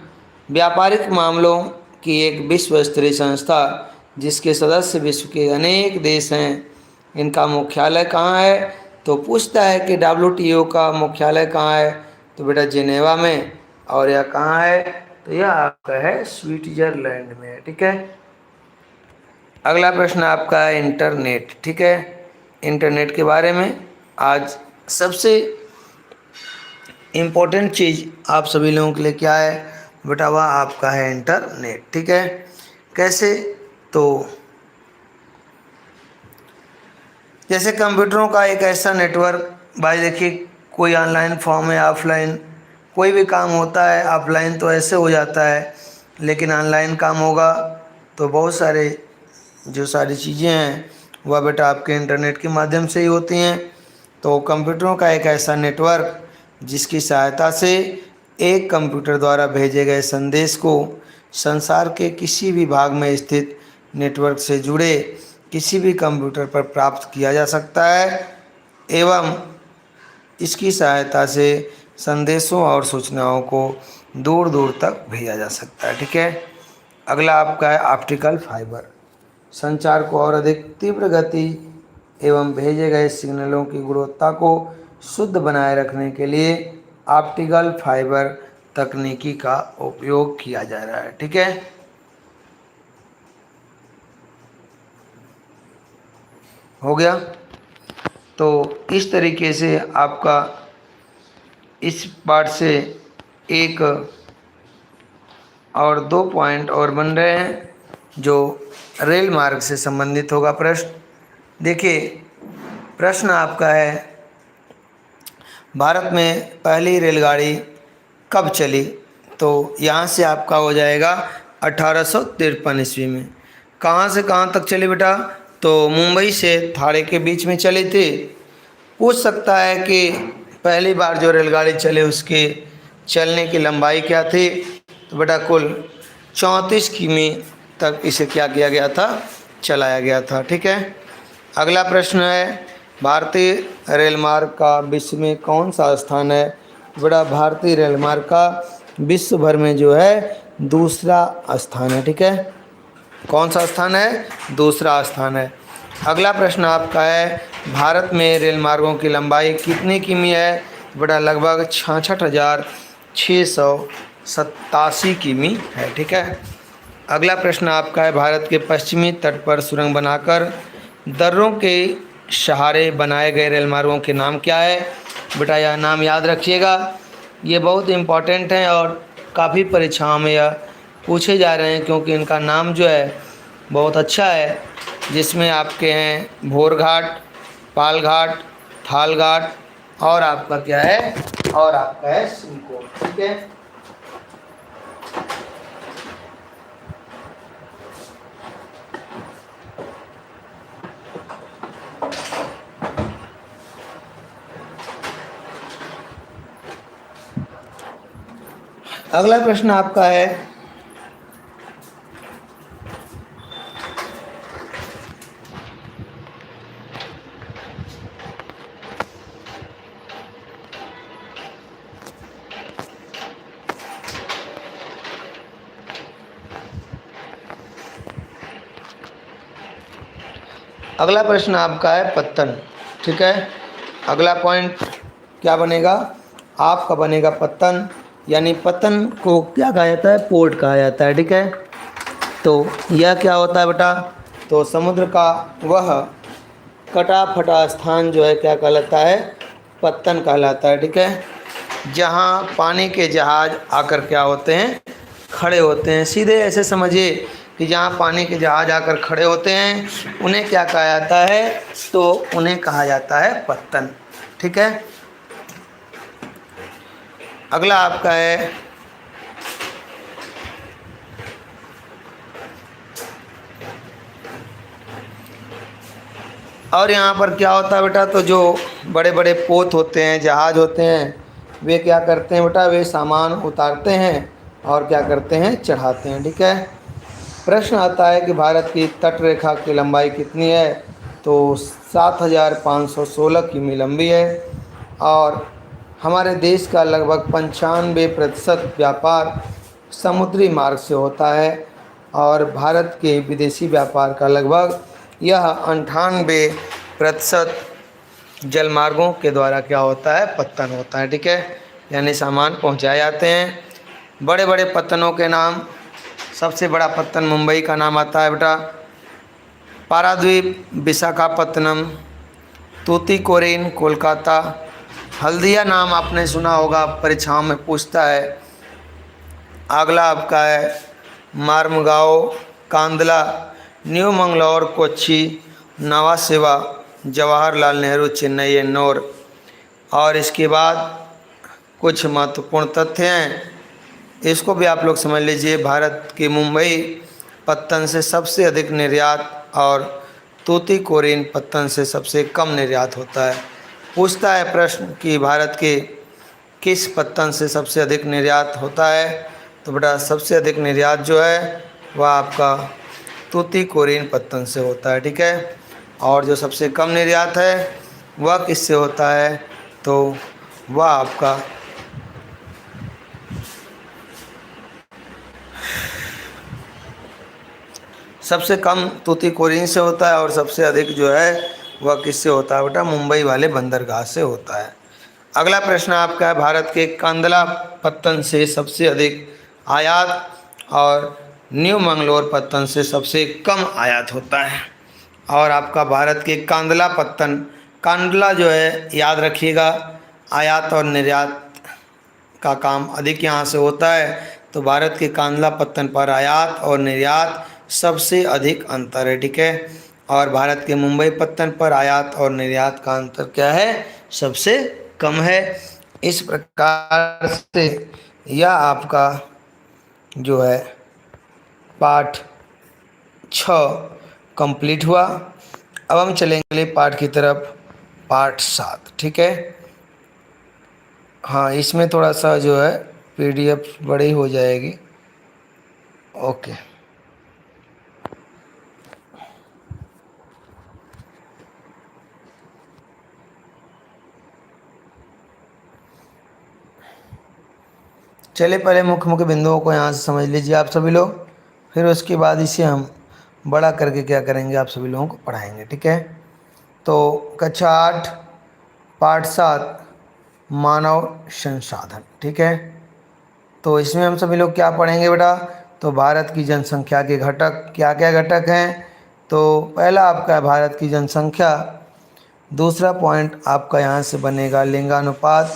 Speaker 1: व्यापारिक मामलों की एक विश्व स्तरीय संस्था जिसके सदस्य विश्व के अनेक देश हैं। इनका मुख्यालय कहाँ है? तो पूछता है कि WTO का मुख्यालय कहाँ है? तो बेटा जिनेवा में। और यह कहाँ है? तो यह आपका है स्विट्जरलैंड में। ठीक है। अगला प्रश्न आपका है इंटरनेट। ठीक है। इंटरनेट के बारे में आज सबसे इम्पोर्टेंट चीज़ आप सभी लोगों के लिए क्या है बेटा? वह आपका है इंटरनेट। ठीक है। कैसे? तो जैसे कंप्यूटरों का एक ऐसा नेटवर्क, भाई देखिए कोई ऑनलाइन फॉर्म है, ऑफलाइन कोई भी काम होता है, ऑफलाइन तो ऐसे हो जाता है, लेकिन ऑनलाइन काम होगा तो बहुत सारे जो सारी चीज़ें हैं वह बेटा आपके इंटरनेट के माध्यम से ही होती हैं। तो कंप्यूटरों का एक ऐसा नेटवर्क जिसकी सहायता से एक कंप्यूटर द्वारा भेजे गए संदेश को संसार के किसी भी भाग में स्थित नेटवर्क से जुड़े किसी भी कंप्यूटर पर प्राप्त किया जा सकता है एवं इसकी सहायता से संदेशों और सूचनाओं को दूर दूर तक भेजा जा सकता है। ठीक है। अगला आपका है ऑप्टिकल फाइबर। संचार को और अधिक तीव्र गति एवं भेजे गए सिग्नलों की गुणवत्ता को शुद्ध बनाए रखने के लिए ऑप्टिकल फाइबर तकनीकी का उपयोग किया जा रहा है। ठीक है। हो गया। तो इस तरीके से आपका इस पार्ट से एक और 2 पॉइंट और बन रहे हैं जो रेल मार्ग से संबंधित होगा प्रश्न। देखिए प्रश्न आपका है भारत में पहली रेलगाड़ी कब चली? तो यहाँ से आपका हो जाएगा 1853 ईस्वी में। कहाँ से कहाँ तक चली बेटा? तो मुंबई से थाने के बीच में चली थी। पूछ सकता है कि पहली बार जो रेलगाड़ी चले उसके चलने की लंबाई क्या थी? तो बेटा कुल 34 किमी तक इसे क्या किया गया था? चलाया गया था। ठीक है। अगला प्रश्न है भारतीय रेल मार्ग का विश्व में कौन सा स्थान है? बेटा भारतीय रेल मार्ग का विश्व भर में जो है दूसरा स्थान है। ठीक है। कौन सा स्थान है? दूसरा स्थान है। अगला प्रश्न आपका है भारत में रेल मार्गों की लंबाई कितनी किमी है? बेटा लगभग 66,687 किमी है। ठीक है। अगला प्रश्न आपका है भारत के पश्चिमी तट पर सुरंग बनाकर दर्रों के सहारे बनाए गए रेल मार्गों के नाम क्या है? बेटा यह नाम याद रखिएगा, ये बहुत इम्पॉर्टेंट हैं और काफ़ी परीक्षाओं में यह पूछे जा रहे हैं क्योंकि इनका नाम जो है बहुत अच्छा है, जिसमें आपके हैं भोरघाट, पालघाट, थालघाट और आपका क्या है? और आपका है सिंकोर। ठीक है। अगला प्रश्न आपका है अगला प्रश्न आपका है पत्तन। ठीक है। अगला पॉइंट क्या बनेगा? आपका बनेगा पत्तन यानी पतन को क्या कहा जाता है, पोर्ट कहा जाता है। ठीक है, तो यह क्या होता है बेटा, तो समुद्र का वह कटा फटा स्थान जो है क्या कहलाता है, पत्तन कहलाता है। ठीक है, जहाँ पानी के जहाज आकर क्या होते हैं, खड़े होते हैं। सीधे ऐसे समझिए कि जहाँ पानी के जहाज आकर खड़े होते हैं उन्हें क्या कहा जाता है, तो उन्हें कहा जाता है पत्तन। ठीक है, अगला आपका है और यहाँ पर क्या होता है बेटा, तो जो बड़े बड़े पोत होते हैं, जहाज होते हैं, वे क्या करते हैं बेटा, वे सामान उतारते हैं और क्या करते हैं, चढ़ाते हैं। ठीक है, प्रश्न आता है कि भारत की तट रेखा की लंबाई कितनी है, तो 7,516 किमी लंबी है और हमारे देश का लगभग 95% व्यापार समुद्री मार्ग से होता है और भारत के विदेशी व्यापार का लगभग यह 98% जलमार्गों के द्वारा क्या होता है, पत्तन होता है। ठीक है, यानी सामान पहुंचाए जाते हैं। बड़े बड़े पत्तनों के नाम, सबसे बड़ा पत्तन मुंबई का नाम आता है बेटा, पाराद्वीप विशाखापत्तनम, तूतीकोरिन कोलकाता, हल्दिया नाम आपने सुना होगा, परीक्षाओं में पूछता है। अगला आपका है मार्मगांव, कांदला, न्यू मंगलौर, कोच्चि, नवा सेवा, जवाहरलाल नेहरू, चेन्नई, एन्नौर। और इसके बाद कुछ महत्वपूर्ण तथ्य हैं, इसको भी आप लोग समझ लीजिए। भारत की मुंबई पत्तन से सबसे अधिक निर्यात और तूतीकोरिन पत्तन से सबसे कम निर्यात होता है। पूछता है प्रश्न कि भारत के किस पत्तन से सबसे अधिक निर्यात होता है, तो बेटा सबसे अधिक निर्यात जो है वह आपका तूतीकोरिन पत्तन से होता है। ठीक है, और जो सबसे कम निर्यात है वह किससे होता है, तो वह आपका सबसे कम तूतीकोरिन से होता है और सबसे अधिक जो है वह किससे होता है बेटा, मुंबई वाले बंदरगाह से होता है। अगला प्रश्न आपका है, भारत के कांदला पत्तन से सबसे अधिक आयात और न्यू मंगलोर पत्तन से सबसे कम आयात होता है। और आपका भारत के कांदला पत्तन, कांडला जो है याद रखिएगा, आयात और निर्यात का काम अधिक यहाँ से होता है, तो भारत के कांदला पत्तन पर आयात और निर्यात सबसे अधिक अंतर है। ठीक है, और भारत के मुंबई पत्तन पर आयात और निर्यात का अंतर क्या है, सबसे कम है। इस प्रकार से यह आपका जो है पाठ 6 कंप्लीट हुआ। अब हम चलेंगे पाठ की तरफ, पाठ 7। ठीक है, हाँ इसमें थोड़ा सा जो है पीडीएफ बड़ी हो जाएगी। ओके, चलिए पहले मुख्य मुख्य बिंदुओं को यहाँ से समझ लीजिए आप सभी लोग, फिर उसके बाद इसे हम बड़ा करके क्या करेंगे, आप सभी लोगों को पढ़ाएंगे। ठीक है, तो कक्षा 8 पाठ 7 मानव संसाधन। ठीक है, तो इसमें हम सभी लोग क्या पढ़ेंगे बेटा, तो भारत की जनसंख्या के घटक, क्या क्या घटक हैं, तो पहला आपका है भारत की जनसंख्या, दूसरा पॉइंट आपका यहाँ से बनेगा लिंगानुपात,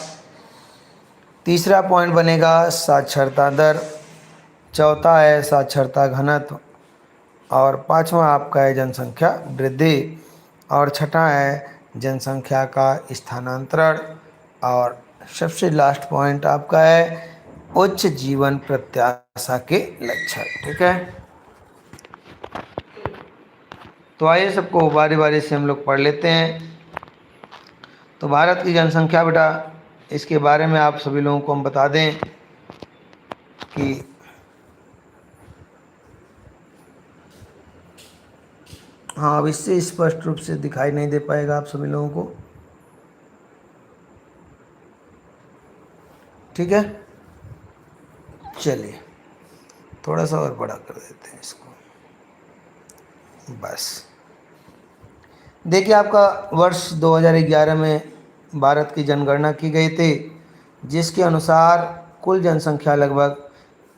Speaker 1: तीसरा पॉइंट बनेगा साक्षरता दर, चौथा है साक्षरता घनत्व, और पांचवा आपका है जनसंख्या वृद्धि, और छठा है जनसंख्या का स्थानांतरण, और सबसे लास्ट पॉइंट आपका है उच्च जीवन प्रत्याशा के लक्षण। ठीक है, तो आइए सबको बारी बारी से हम लोग पढ़ लेते हैं। तो भारत की जनसंख्या बेटा, इसके बारे में आप सभी लोगों को हम बता दें कि हाँ अब इससे स्पष्ट रूप से दिखाई नहीं दे पाएगा आप सभी लोगों को। ठीक है, चलिए थोड़ा सा और बड़ा कर देते हैं इसको, बस। देखिए आपका वर्ष 2011 में भारत की जनगणना की गई थी, जिसके अनुसार कुल जनसंख्या लगभग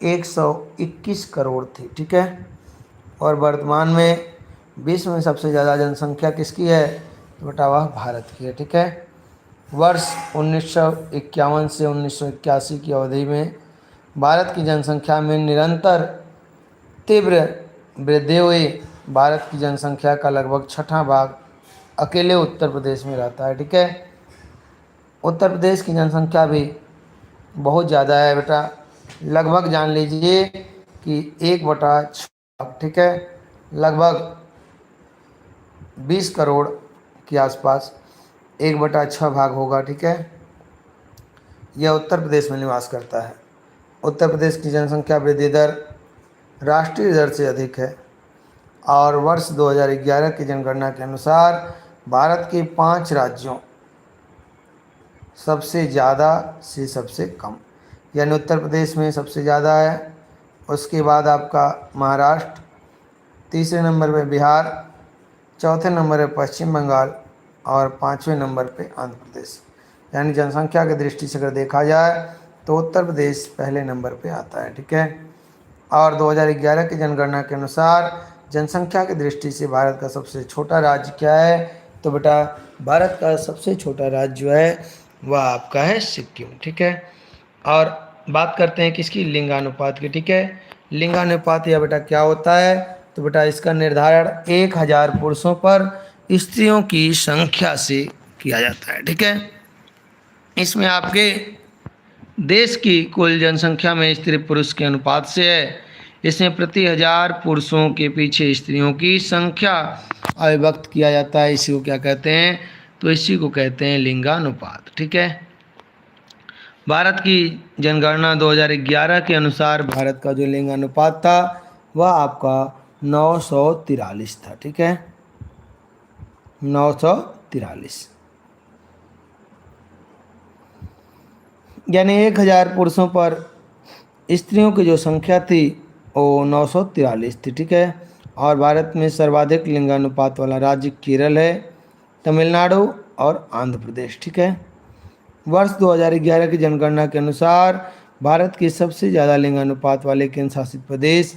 Speaker 1: 121 करोड़ थी, ठीक है। और वर्तमान में विश्व में सबसे ज़्यादा जनसंख्या किसकी है, तो बेटा वह भारत की है, ठीक है। वर्ष 1951 से 1981 की अवधि में भारत की जनसंख्या में निरंतर तीव्र वृद्धि हुई। भारत की जनसंख्या का लगभग छठा भाग अकेले उत्तर प्रदेश में रहता है, ठीक है। उत्तर प्रदेश की जनसंख्या भी बहुत ज़्यादा है बेटा, लगभग जान लीजिए कि 1/6, ठीक है, लगभग 20 करोड़ के आसपास 1/6 भाग होगा, ठीक है। यह उत्तर प्रदेश में निवास करता है। उत्तर प्रदेश की जनसंख्या वृद्धि दर राष्ट्रीय दर से अधिक है और वर्ष 2011 की जनगणना के अनुसार भारत के 5 राज्यों सबसे ज़्यादा से सबसे कम, यानी उत्तर प्रदेश में सबसे ज़्यादा है, उसके बाद आपका महाराष्ट्र, तीसरे नंबर पे बिहार, चौथे नंबर पे पश्चिम बंगाल और पाँचवें नंबर पे आंध्र प्रदेश। यानी जनसंख्या की दृष्टि से अगर देखा जाए तो उत्तर प्रदेश पहले नंबर पे आता है, ठीक है। और 2011 की जनगणना के अनुसार जनसंख्या की दृष्टि से भारत का सबसे छोटा राज्य क्या है, तो बेटा भारत का सबसे छोटा राज्य जो है वह आपका है सिक्किम, ठीक है। और बात करते हैं किसकी, लिंगानुपात की, ठीक है। लिंगानुपात या बेटा क्या होता है, तो बेटा इसका निर्धारण 1000 पुरुषों पर स्त्रियों की संख्या से किया जाता है, ठीक है। इसमें आपके देश की कुल जनसंख्या में स्त्री पुरुष के अनुपात से है। इसमें प्रति 1000 पुरुषों के पीछे स्त्रियों की संख्या अभिव्यक्त किया जाता है। इसी को क्या कहते हैं, तो इसी को कहते हैं लिंगानुपात, ठीक है। भारत की जनगणना 2011 के अनुसार भारत का जो लिंगानुपात था वह आपका 943 था, ठीक है, 943। यानी 1000 पुरुषों पर स्त्रियों की जो संख्या थी वो 943 थी, ठीक है। और भारत में सर्वाधिक लिंगानुपात वाला राज्य केरल है, तमिलनाडु और आंध्र प्रदेश, ठीक है। वर्ष 2011 की जनगणना के अनुसार भारत के सबसे ज़्यादा लिंगानुपात वाले केंद्र शासित प्रदेश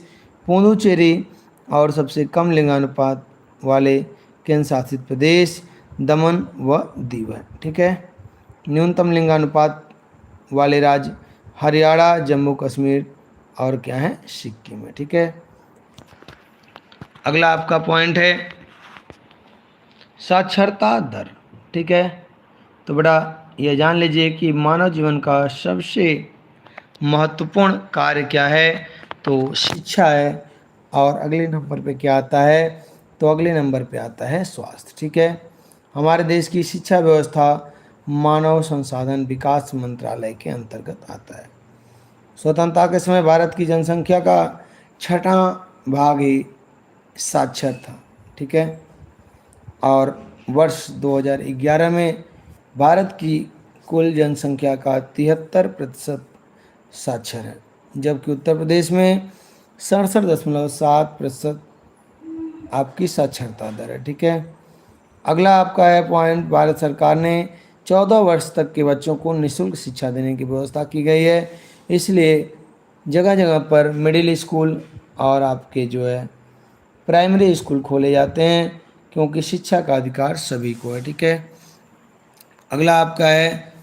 Speaker 1: पुडुचेरी और सबसे कम लिंगानुपात वाले केंद्र शासित प्रदेश दमन व दीव है, ठीक है। न्यूनतम लिंगानुपात वाले राज्य हरियाणा, जम्मू कश्मीर और क्या है, सिक्किम है, ठीक है। अगला आपका पॉइंट है साक्षरता दर, ठीक है। तो बेटा ये जान लीजिए कि मानव जीवन का सबसे महत्वपूर्ण कार्य क्या है, तो शिक्षा है। और अगले नंबर पे क्या आता है, तो अगले नंबर पे आता है स्वास्थ्य, ठीक है। हमारे देश की शिक्षा व्यवस्था मानव संसाधन विकास मंत्रालय के अंतर्गत आता है। स्वतंत्रता के समय भारत की जनसंख्या का छठा भाग ही साक्षर था, ठीक है। और वर्ष 2011 में भारत की कुल जनसंख्या का 73% साक्षर है, जबकि उत्तर प्रदेश में 67.7% आपकी साक्षरता दर है, ठीक है। अगला आपका है पॉइंट, भारत सरकार ने 14 वर्ष तक के बच्चों को निःशुल्क शिक्षा देने की व्यवस्था की गई है। इसलिए जगह जगह पर मिडिल स्कूल और आपके जो है प्राइमरी स्कूल खोले जाते हैं, क्योंकि शिक्षा का अधिकार सभी को है, ठीक है। अगला आपका है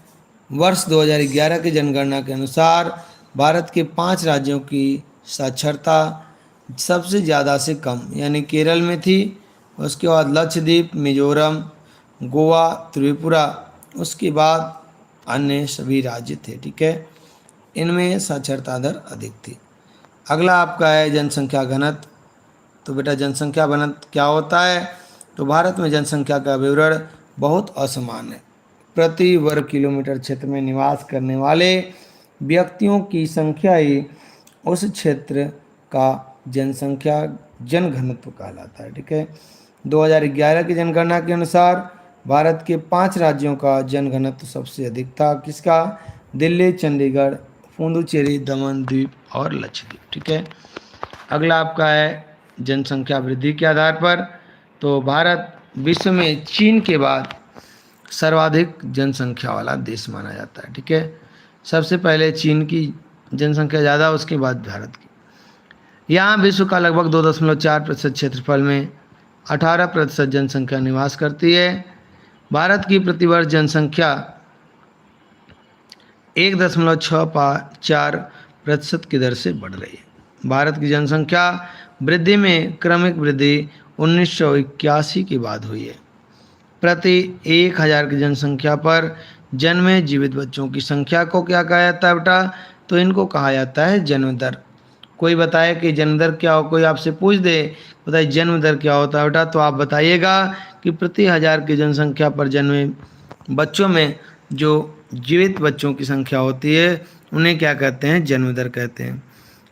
Speaker 1: वर्ष 2011 की जनगणना के अनुसार भारत के 5 राज्यों की साक्षरता सबसे ज़्यादा से कम यानी केरल में थी, उसके बाद लक्षद्वीप, मिजोरम, गोवा, त्रिपुरा, उसके बाद अन्य सभी राज्य थे, ठीक है। इनमें साक्षरता दर अधिक थी। अगला आपका है जनसंख्या घनत्व। तो बेटा जनसंख्या घनत्व क्या होता है, तो भारत में जनसंख्या का विवरण बहुत असमान है। प्रति वर्ग किलोमीटर क्षेत्र में निवास करने वाले व्यक्तियों की संख्या ही उस क्षेत्र का जनसंख्या जनघनत्व कहलाता है, ठीक है। 2011 की जनगणना के अनुसार भारत के 5 राज्यों का जनघनत्व सबसे अधिक था। किसका, दिल्ली, चंडीगढ़, पुडुचेरी, दमन द्वीप और लक्षद्वीप, ठीक है। अगला आपका है जनसंख्या वृद्धि के आधार पर। तो भारत विश्व में चीन के बाद सर्वाधिक जनसंख्या वाला देश माना जाता है, ठीक है। सबसे पहले चीन की जनसंख्या ज़्यादा, उसके बाद भारत की। यहाँ विश्व का लगभग 2.4% क्षेत्रफल में 18% जनसंख्या निवास करती है। भारत की प्रतिवर्ष जनसंख्या 1.64% की दर से बढ़ रही है। भारत की जनसंख्या वृद्धि में क्रमिक वृद्धि 1981 के बाद हुई है। प्रति 1000 की जनसंख्या पर जन्मे जीवित बच्चों की संख्या को क्या कहा जाता है बेटा? तो इनको कहा जाता है जन्म दर। कोई बताए कि जन्म दर क्या हो, कोई आपसे पूछ दे बताइए जन्म दर क्या होता है बेटा, तो आप बताइएगा कि प्रति 1000 की जनसंख्या पर जन्मे बच्चों में जो जीवित बच्चों की संख्या होती है उन्हें क्या कहते हैं? जन्म दर कहते हैं।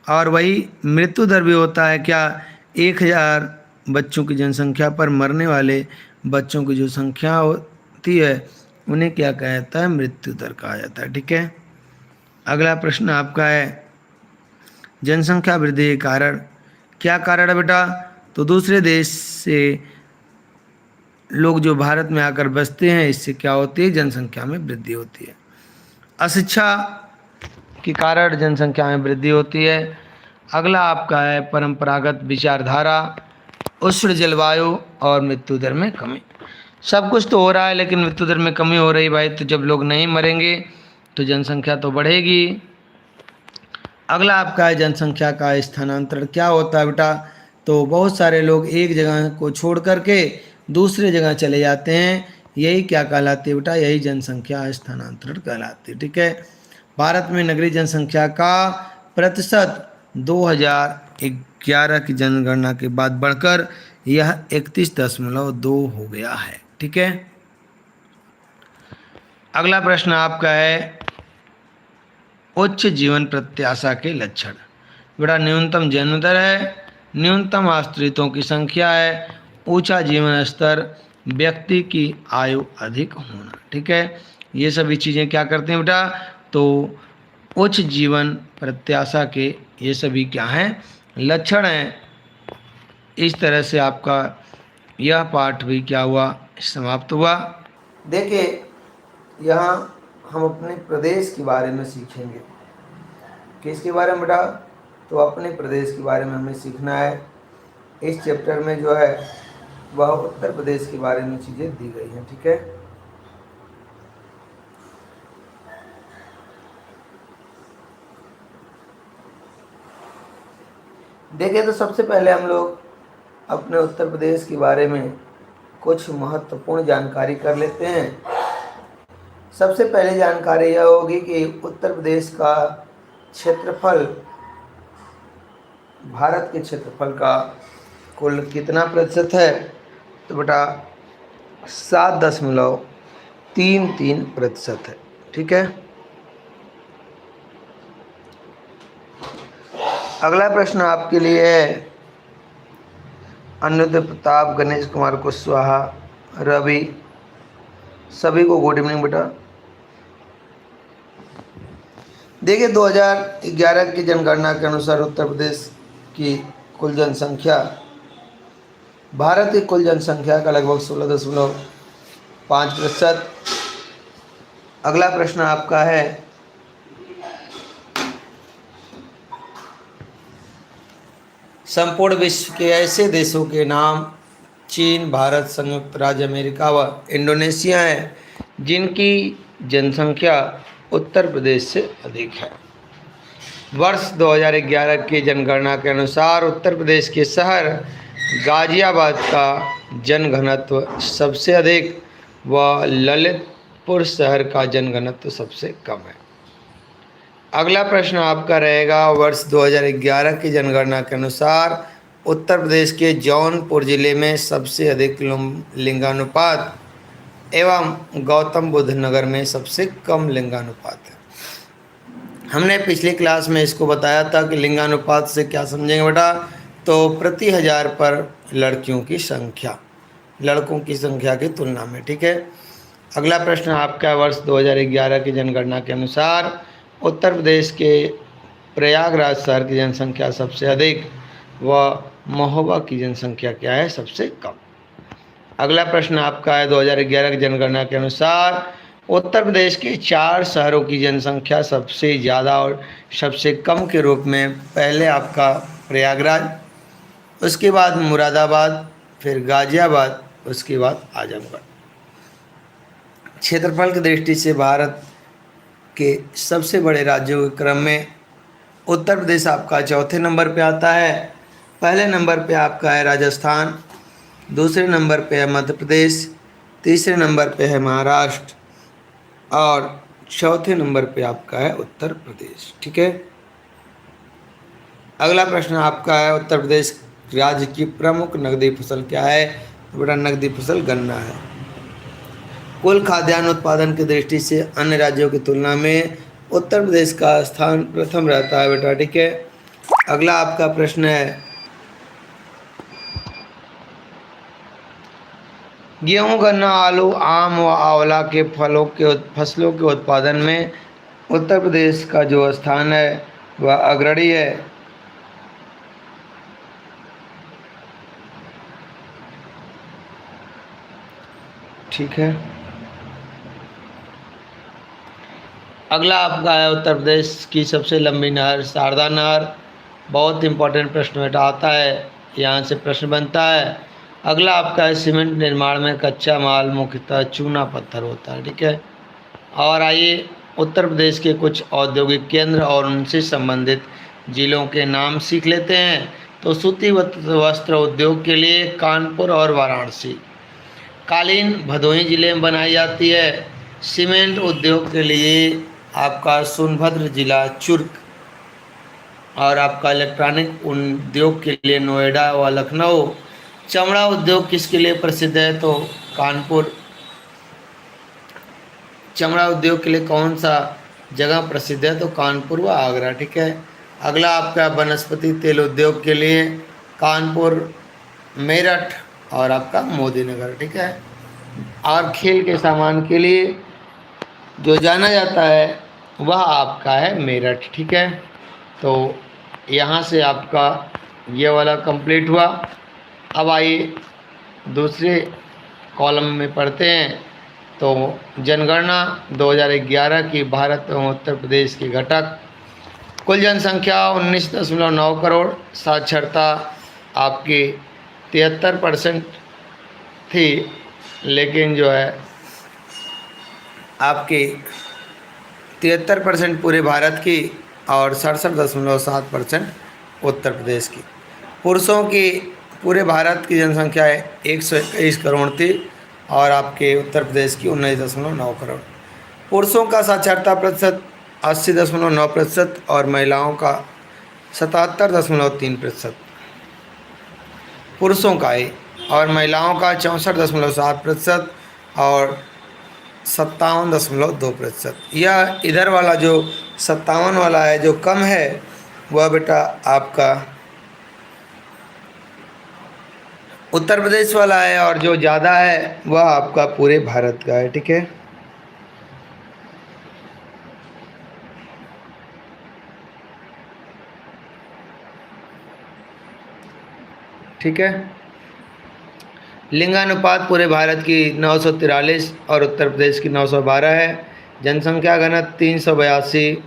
Speaker 1: और वही मृत्यु दर भी होता है क्या? 1000 बच्चों की जनसंख्या पर मरने वाले बच्चों की जो संख्या होती है उन्हें क्या कहा जाता है? मृत्यु दर कहा जाता है। ठीक है, अगला प्रश्न आपका है जनसंख्या वृद्धि के कारण। क्या कारण है बेटा? तो दूसरे देश से लोग जो भारत में आकर बसते हैं, इससे क्या होती है? जनसंख्या में वृद्धि होती है। अशिक्षा के कारण जनसंख्या में वृद्धि होती है। अगला आपका है परंपरागत विचारधारा, उष्ण जलवायु और मृत्यु दर में कमी। सब कुछ तो हो रहा है लेकिन मृत्यु दर में कमी हो रही भाई, तो जब लोग नहीं मरेंगे तो जनसंख्या तो बढ़ेगी। अगला आपका है जनसंख्या का स्थानांतरण। क्या होता है बेटा? तो बहुत सारे लोग एक जगह को छोड़ करके दूसरे जगह चले जाते हैं, यही क्या कहलाती है बेटा? यही जनसंख्या स्थानांतरण कहलाती है। ठीक है, भारत में नगरीय जनसंख्या का प्रतिशत 2011 की जनगणना के बाद बढ़कर यह 31.2 हो गया है। ठीक है, अगला प्रश्न आपका है उच्च जीवन प्रत्याशा के लक्षण। बेटा न्यूनतम जन्म दर है, न्यूनतम आश्रितों की संख्या है, ऊंचा जीवन स्तर, व्यक्ति की आयु अधिक होना। ठीक है, ये सभी चीज़ें क्या करते हैं बेटा? तो उच्च जीवन प्रत्याशा के ये सभी क्या हैं? लक्षण हैं। इस तरह से आपका यह पाठ भी क्या हुआ? समाप्त हुआ। देखिए यहाँ हम अपने प्रदेश के बारे में सीखेंगे। किसके बारे में बेटा? तो अपने प्रदेश के बारे में हमें सीखना है। इस चैप्टर में जो है वह उत्तर प्रदेश के बारे में चीज़ें दी गई हैं। ठीक है, देखिए तो सबसे पहले हम लोग अपने उत्तर प्रदेश के बारे में कुछ महत्वपूर्ण जानकारी कर लेते हैं। सबसे पहले जानकारी यह होगी कि उत्तर प्रदेश का क्षेत्रफल भारत के क्षेत्रफल का कुल कितना प्रतिशत है? तो बेटा 7.33% है। ठीक है, अगला प्रश्न आपके लिए है अनुरुद्ध प्रताप, गणेश कुमार कुशवाहा, रवि, सभी को गुड इवनिंग बेटा। देखिए 2011 की जनगणना के अनुसार उत्तर प्रदेश की कुल जनसंख्या भारत की कुल जनसंख्या का लगभग 16.5%। अगला प्रश्न आपका है संपूर्ण विश्व के ऐसे देशों के नाम। चीन, भारत, संयुक्त राज्य अमेरिका व इंडोनेशिया हैं जिनकी जनसंख्या उत्तर प्रदेश से अधिक है। वर्ष 2011 की जनगणना के अनुसार उत्तर प्रदेश के शहर गाजियाबाद का जनघनत्व सबसे अधिक व ललितपुर शहर का जनघनत्व सबसे कम है। अगला प्रश्न आपका रहेगा वर्ष 2011 की जनगणना के अनुसार उत्तर प्रदेश के जौनपुर जिले में सबसे अधिक लिंगानुपात एवं गौतम बुद्ध नगर में सबसे कम लिंगानुपात है। हमने पिछली क्लास में इसको बताया था कि लिंगानुपात से क्या समझेंगे बेटा? तो प्रति 1000 पर लड़कियों की संख्या लड़कों की संख्या की तुलना में। ठीक है, अगला प्रश्न आपका वर्ष 2011 की जनगणना के अनुसार उत्तर प्रदेश के प्रयागराज शहर की जनसंख्या सबसे अधिक व महोबा की जनसंख्या क्या है? सबसे कम। अगला प्रश्न आपका है 2011 की जनगणना के अनुसार उत्तर प्रदेश के 4 शहरों की जनसंख्या सबसे ज़्यादा और सबसे कम के रूप में पहले आपका प्रयागराज, उसके बाद मुरादाबाद, फिर गाजियाबाद, उसके बाद आजमगढ़। क्षेत्रफल की दृष्टि से भारत के सबसे बड़े राज्यों के क्रम में उत्तर प्रदेश आपका चौथे नंबर पे आता है। पहले नंबर पे आपका है राजस्थान, दूसरे नंबर पे है मध्य प्रदेश, तीसरे नंबर पे है महाराष्ट्र और चौथे नंबर पे आपका है उत्तर प्रदेश। ठीक है। अगला प्रश्न आपका है, उत्तर प्रदेश राज्य की प्रमुख नकदी फसल क्या है? तो बेटा नकदी फसल गन्ना है। कुल खाद्यान्न उत्पादन की दृष्टि से अन्य राज्यों की तुलना में उत्तर प्रदेश का स्थान प्रथम रहता है बेटा। ठीक है। अगला आपका प्रश्न है, गेहूं, गन्ना, आलू, आम व आंवला के फसलों के उत्पादन में उत्तर प्रदेश का जो स्थान है वह अग्रणी है। ठीक है। अगला आपका है, उत्तर प्रदेश की सबसे लंबी नहर शारदा नहर। बहुत इंपॉर्टेंट प्रश्न बेटा आता है, यहाँ से प्रश्न बनता है। अगला आपका है, सीमेंट निर्माण में कच्चा माल मुख्यतः चूना पत्थर होता है। ठीक है। और आइए उत्तर प्रदेश के कुछ औद्योगिक केंद्र और उनसे संबंधित जिलों के नाम सीख लेते हैं। तो सूती वस्त्र उद्योग के लिए कानपुर और वाराणसी। कालीन भदोही जिले में बनाई जाती है। सीमेंट उद्योग के लिए आपका सोनभद्र जिला चुर्क, और आपका इलेक्ट्रॉनिक उद्योग के लिए नोएडा व लखनऊ। चमड़ा उद्योग किसके लिए प्रसिद्ध है? तो कानपुर। चमड़ा उद्योग के लिए कौन सा जगह प्रसिद्ध है? तो कानपुर व आगरा। ठीक है। अगला आपका वनस्पति तेल उद्योग के लिए कानपुर, मेरठ और आपका मोदी नगर। ठीक है। और खेल के सामान के लिए जो जाना जाता है वह आपका है मेरठ। ठीक है। तो यहाँ से आपका ये वाला कंप्लीट हुआ। अब आइए दूसरे कॉलम में पढ़ते हैं। तो जनगणना 2011 की भारत एवं उत्तर प्रदेश के घटक। कुल जनसंख्या 19.9 करोड़, साक्षरता आपकी 73% थी, लेकिन जो है आपकी 73% पूरे भारत की और 67.7% उत्तर प्रदेश की। पुरुषों की पूरे भारत की जनसंख्या 121 करोड़ थी और आपके उत्तर प्रदेश की 19.9 करोड़। पुरुषों का साक्षरता प्रतिशत 80.9% और महिलाओं का 77.3%। पुरुषों का ही और महिलाओं का 64.7% और 57.2%। यह इधर वाला जो 57 वाला है जो कम है वह बेटा आपका उत्तर प्रदेश वाला है, और जो ज़्यादा है वह आपका पूरे भारत का है। ठीक है। ठीक है। लिंगानुपात पूरे भारत की 943 और उत्तर प्रदेश की 912 है। जनसंख्या घनत्व 382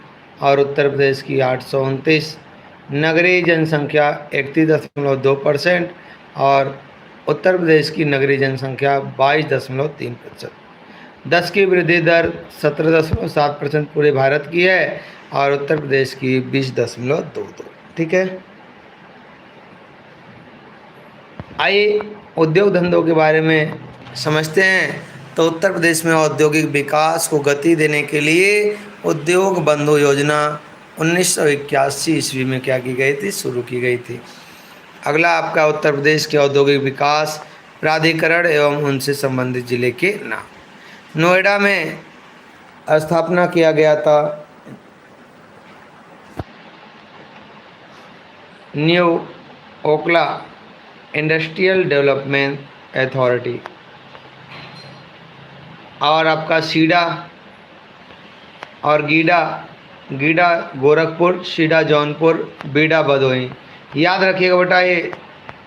Speaker 1: और उत्तर प्रदेश की 829। नगरीय जनसंख्या 31.2% और उत्तर प्रदेश की नगरीय जनसंख्या 22.3%। 10 की वृद्धि दर 17.7% पूरे भारत की है और उत्तर प्रदेश की 20.22। ठीक है। आइए उद्योग धंधों के बारे में समझते हैं। तो उत्तर प्रदेश में औद्योगिक विकास को गति देने के लिए उद्योग बंधु योजना 1981 ईस्वी में क्या की गई थी? शुरू की गई थी। अगला आपका उत्तर प्रदेश के औद्योगिक विकास प्राधिकरण एवं उनसे संबंधित जिले के नाम। नोएडा में स्थापना किया गया था new Okhla industrial development authority. और आपका सीडा और गीडा गोरखपुर, सीडा जौनपुर, बीडा भदोही। याद रखिएगा बेटा, ये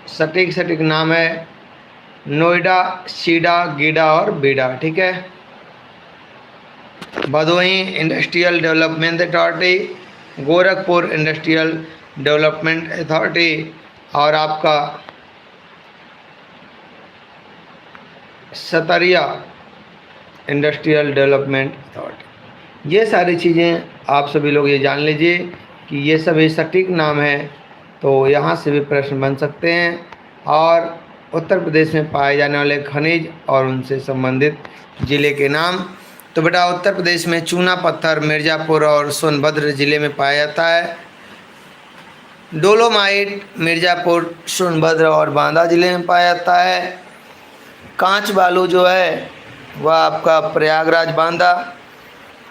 Speaker 1: सटीक नाम है, नोएडा, सीडा, गीडा और बीडा। ठीक है। Bhadohi industrial development authority, Gorakhpur industrial development authority और आपका सतरिया इंडस्ट्रियल डेवलपमेंट अथॉरिटी। ये सारी चीज़ें आप सभी लोग ये जान लीजिए कि ये सभी सटीक नाम हैं, तो यहाँ से भी प्रश्न बन सकते हैं। और उत्तर प्रदेश में पाए जाने वाले खनिज और उनसे संबंधित जिले के नाम, तो बेटा उत्तर प्रदेश में चूना पत्थर मिर्ज़ापुर और सोनभद्र जिले में पाया जाता है। डोलोमाइट मिर्ज़ापुर, सोनभद्र और बांदा जिले में पाया जाता है। कांच बालू जो है वह आपका प्रयागराज बांदा,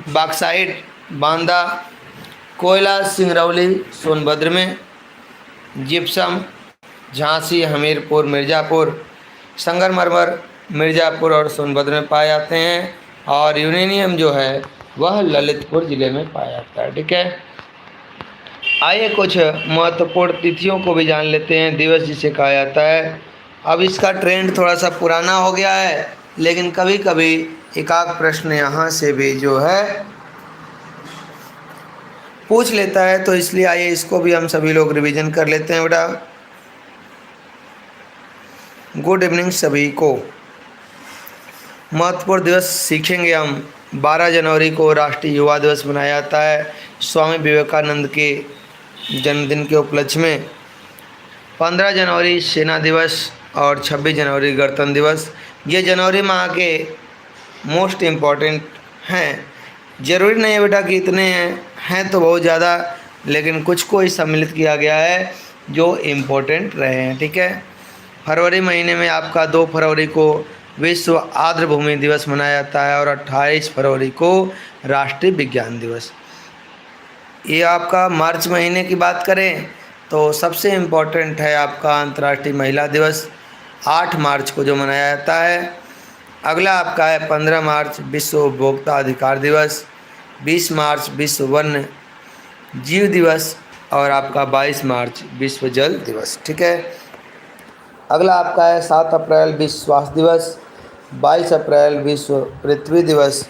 Speaker 1: बॉक्साइट बांदा, कोयला सिंगरौली सोनभद्र में, जिप्सम झांसी हमीरपुर मिर्ज़ापुर, संगमरमर मिर्ज़ापुर और सोनभद्र में पाए जाते हैं। और यूरेनियम जो है वह ललितपुर जिले में पाया जाता है। ठीक है, आइए कुछ महत्वपूर्ण तिथियों को भी जान लेते हैं। दिवस जिसे कहा जाता है, अब इसका ट्रेंड थोड़ा सा पुराना हो गया है, लेकिन कभी कभी एक आध प्रश्न यहाँ से भी जो है पूछ लेता है, तो इसलिए आइए इसको भी हम सभी लोग रिवीजन कर लेते हैं बेटा। गुड इवनिंग सभी को। महत्वपूर्ण दिवस सीखेंगे हम। 12 जनवरी को राष्ट्रीय युवा दिवस मनाया जाता है स्वामी विवेकानंद के जन्मदिन के उपलक्ष्य में। 15 जनवरी सेना दिवस और 26 जनवरी गणतंत्र दिवस। ये जनवरी माह के मोस्ट इम्पॉर्टेंट हैं। ज़रूरी नहीं है बेटा कि इतने हैं तो बहुत ज़्यादा, लेकिन कुछ को ही सम्मिलित किया गया है जो इम्पोर्टेंट रहे हैं। ठीक है, फरवरी महीने में आपका 2 फरवरी को विश्व आर्द्रभूमि दिवस मनाया जाता है और 28 फरवरी को राष्ट्रीय विज्ञान दिवस। ये आपका मार्च महीने की बात करें तो सबसे इम्पोर्टेंट है आपका अंतर्राष्ट्रीय महिला दिवस 8 मार्च को जो मनाया जाता है। अगला आपका है 15 मार्च विश्व उपभोक्ता अधिकार दिवस, 20 मार्च विश्व वन्य जीव दिवस और आपका 22 मार्च विश्व जल दिवस। ठीक है, अगला आपका है 7 अप्रैल विश्व स्वास्थ्य दिवस, 22 अप्रैल विश्व पृथ्वी दिवस,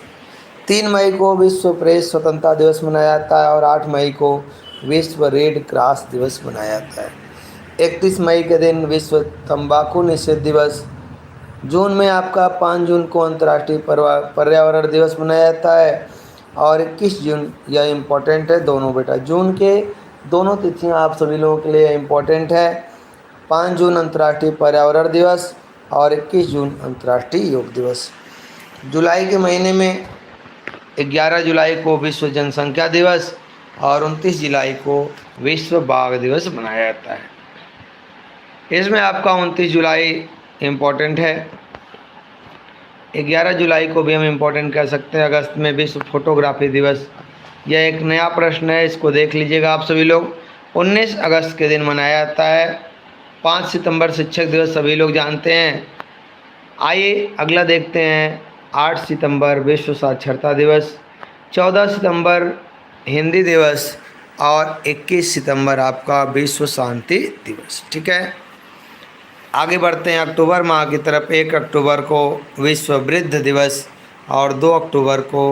Speaker 1: 3 मई को विश्व प्रेस स्वतंत्रता दिवस मनाया जाता है और 8 मई को विश्व रेड क्रॉस दिवस मनाया जाता है। 31 मई के दिन विश्व तंबाकू निषेध दिवस। जून में आपका 5 जून को अंतर्राष्ट्रीय पर्यावरण दिवस मनाया जाता है और 21 जून, यह इम्पोर्टेंट है दोनों बेटा। जून के दोनों तिथियां आप सभी लोगों के लिए इम्पोर्टेंट है। 5 जून अंतर्राष्ट्रीय पर्यावरण दिवस और 21 जून अंतर्राष्ट्रीय योग दिवस। जुलाई के महीने में 11 जुलाई को विश्व जनसंख्या दिवस और 29 जुलाई को विश्व बाघ दिवस मनाया जाता है। इसमें आपका 29 जुलाई इम्पोर्टेंट है। 11 जुलाई को भी हम इम्पोर्टेंट कह सकते हैं। अगस्त में विश्व फोटोग्राफी दिवस। यह एक नया प्रश्न है, इसको देख लीजिएगा आप सभी लोग। 19 अगस्त के दिन मनाया जाता है। 5 सितंबर शिक्षक दिवस सभी लोग जानते हैं। आइए अगला देखते हैं। 8 सितंबर विश्व साक्षरता दिवस, 14 सितंबर हिंदी दिवस और 21 सितंबर आपका विश्व शांति दिवस। ठीक है, आगे बढ़ते हैं अक्टूबर माह की तरफ। 1 अक्टूबर को विश्व वृद्ध दिवस और 2 अक्टूबर को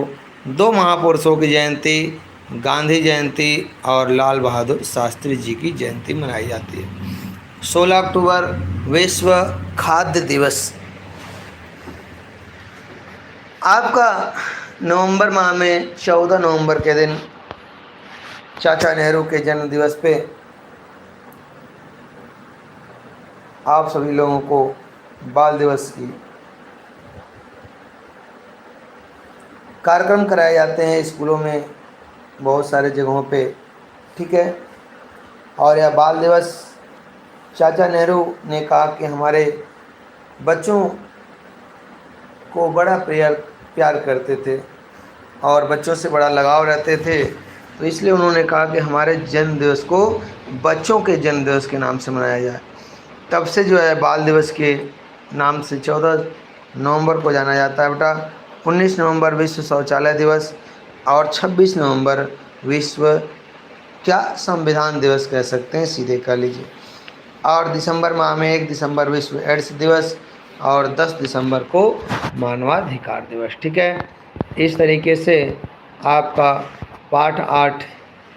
Speaker 1: 2 महापुरुषों की जयंती, गांधी जयंती और लाल बहादुर शास्त्री जी की जयंती मनाई जाती है। 16 अक्टूबर विश्व खाद्य दिवस। आपका नवंबर माह में 14 नवंबर के दिन चाचा नेहरू के जन्म दिवस पे आप सभी लोगों को बाल दिवस की कार्यक्रम कराए जाते हैं स्कूलों में, बहुत सारे जगहों पे। ठीक है, और यह बाल दिवस चाचा नेहरू ने कहा कि हमारे बच्चों को बड़ा प्यार करते थे और बच्चों से बड़ा लगाव रहते थे, तो इसलिए उन्होंने कहा कि हमारे जन्म दिवस को बच्चों के जन्म दिवस के नाम से मनाया जाए। तब से जो है बाल दिवस के नाम से 14 नवंबर को जाना जाता है बेटा। 19 नवंबर विश्व शौचालय दिवस और 26 नवंबर विश्व क्या संविधान दिवस कह सकते हैं, सीधे कह लीजिए। और दिसंबर माह में 1 दिसंबर विश्व एड्स दिवस और 10 दिसंबर को मानवाधिकार दिवस। ठीक है, इस तरीके से आपका पाठ 8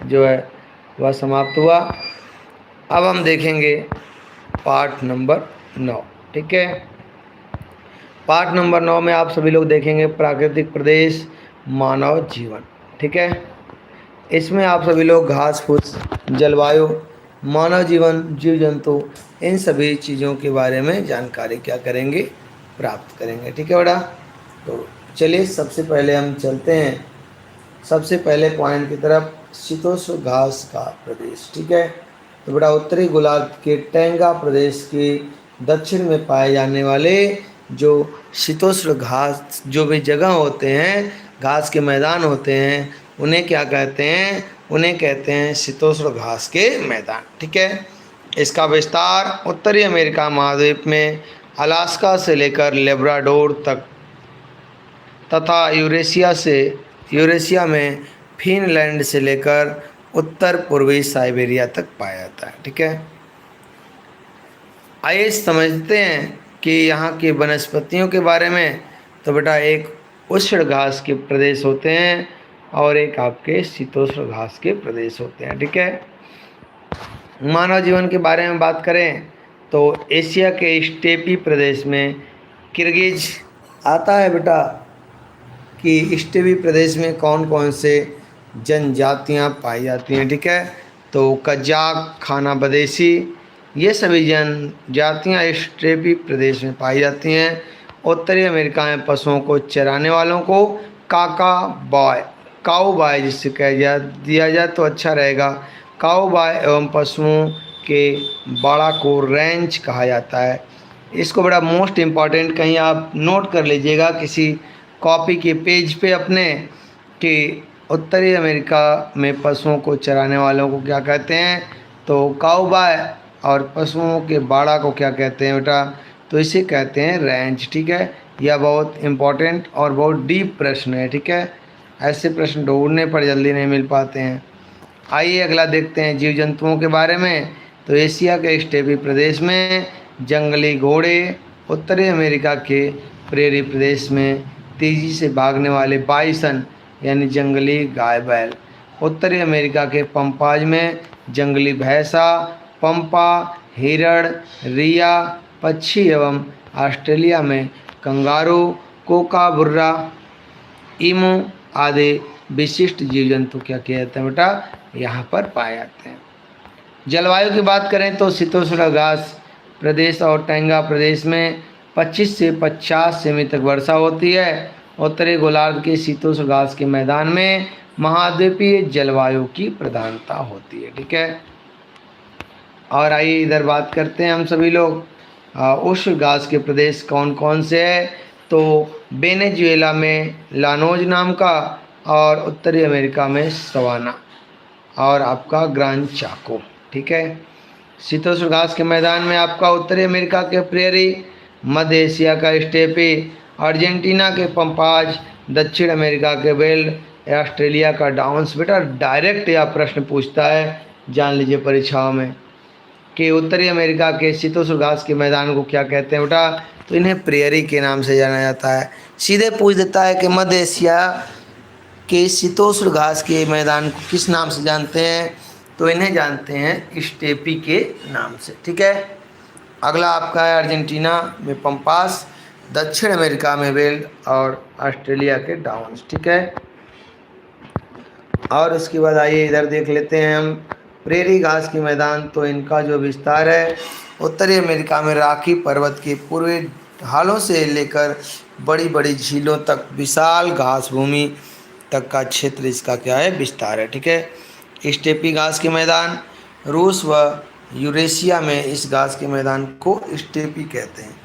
Speaker 1: जो है वह समाप्त हुआ। अब हम देखेंगे पाठ नंबर 9। ठीक है, पाठ नंबर 9 में आप सभी लोग देखेंगे प्राकृतिक प्रदेश, मानव जीवन। ठीक है, इसमें आप सभी लोग घास फूस, जलवायु, मानव जीवन, जीव जंतु, इन सभी चीज़ों के बारे में जानकारी क्या करेंगे, प्राप्त करेंगे। ठीक है बेटा, तो चलिए सबसे पहले हम चलते हैं सबसे पहले पॉइंट की तरफ, शीतोष्ण घास का प्रदेश। ठीक है, तो बेटा उत्तरी गोलार्ध के टैंगा प्रदेश के दक्षिण में पाए जाने वाले जो शीतोष्ण घास जो भी जगह होते हैं, घास के मैदान होते हैं, उन्हें क्या कहते हैं, उन्हें कहते हैं शीतोष्ण घास के मैदान। ठीक है, इसका विस्तार उत्तरी अमेरिका महाद्वीप में अलास्का से लेकर लेब्राडोर तक तथा यूरेशिया में फिनलैंड से लेकर उत्तर पूर्वी साइबेरिया तक पाया जाता है। ठीक है, आइए समझते हैं कि यहाँ की वनस्पतियों के बारे में। तो बेटा एक उष्ण घास के प्रदेश होते हैं और एक आपके शीतोष्ण घास के प्रदेश होते हैं। ठीक है, मानव जीवन के बारे में बात करें तो एशिया के स्टेपी प्रदेश में किर्गिज आता है बेटा, कि स्टेपी प्रदेश में कौन कौन से जनजातियां पाई जाती हैं। ठीक है, तो कजाक, खाना बदेशी, ये सभी जनजातियां स्टेपी प्रदेश में पाई जाती हैं। उत्तरी अमेरिका में पशुओं को चराने वालों को काऊ बॉय जिससे दिया जाए तो अच्छा रहेगा, काऊ बॉय एवं पशुओं के बाड़ा को रेंच कहा जाता है। इसको बड़ा मोस्ट इम्पॉर्टेंट कहीं आप नोट कर लीजिएगा किसी कॉपी के पेज पे अपने, कि उत्तरी अमेरिका में पशुओं को चराने वालों को क्या कहते हैं, तो काऊ बॉय, और पशुओं के बाड़ा को क्या कहते हैं बेटा, तो इसे कहते हैं रेंच। ठीक है, यह बहुत इम्पॉर्टेंट और बहुत डीप प्रश्न है। ठीक है, ऐसे प्रश्न ढूंढने पर जल्दी नहीं मिल पाते हैं। आइए अगला देखते हैं जीव जंतुओं के बारे में। तो एशिया के स्टेपी प्रदेश में जंगली घोड़े, उत्तरी अमेरिका के प्रेरी प्रदेश में तेजी से भागने वाले बाइसन यानी जंगली गाय बैल, उत्तरी अमेरिका के पंपाज में जंगली भैंसा, पंपा, हिरण, रिया पक्षी एवं ऑस्ट्रेलिया में कंगारू, कोकाबुर्रा, ईमू आदि विशिष्ट जीव जंतु क्या किए जाते हैं बेटा, यहाँ पर पाए जाते हैं। जलवायु की बात करें तो शीतोष्ण घास प्रदेश और टैंगा प्रदेश में 25 से 50 सेमी तक वर्षा होती है। उत्तरी गोलार्ध के शीतोष्ण घास के मैदान में महाद्वीपीय जलवायु की प्रधानता होती है। ठीक है, और आइए इधर बात करते हैं हम सभी लोग उष्ण घास के प्रदेश कौन कौन से हैं। तो वेनेजुएला में लानोज नाम का, और उत्तरी अमेरिका में सवाना, और आपका ग्रान चाको। ठीक है, शीतोष्ण घास के मैदान में आपका उत्तरी अमेरिका के प्रेरी, मध्य एशिया का स्टेपी, अर्जेंटीना के पंपाज, दक्षिण अमेरिका के वेल्ड, ऑस्ट्रेलिया का डाउन्स। बेटा डायरेक्ट यह प्रश्न पूछता है, जान लीजिए परीक्षाओं में, कि उत्तरी अमेरिका के शीतोष्ण घास के मैदान को क्या कहते हैं बेटा, तो इन्हें प्रेयरी के नाम से जाना जाता है। सीधे पूछ देता है कि मध्य एशिया के शीतोष्ण घास के मैदान को किस नाम से जानते हैं, तो इन्हें जानते हैं स्टेपी के नाम से। ठीक है, अगला आपका है अर्जेंटीना में पंपास, दक्षिण अमेरिका में वेल्ड, और ऑस्ट्रेलिया के डाउन्स। ठीक है, और उसके बाद आइए इधर देख लेते हैं हम प्रेरी घास के मैदान। तो इनका जो विस्तार है उत्तरी अमेरिका में राखी पर्वत के पूर्वी ढालों से लेकर बड़ी बड़ी झीलों तक विशाल घास भूमि तक का क्षेत्र इसका क्या है, विस्तार है। ठीक है, स्टेपी घास के मैदान रूस व यूरेशिया में इस घास के मैदान को स्टेपी कहते हैं।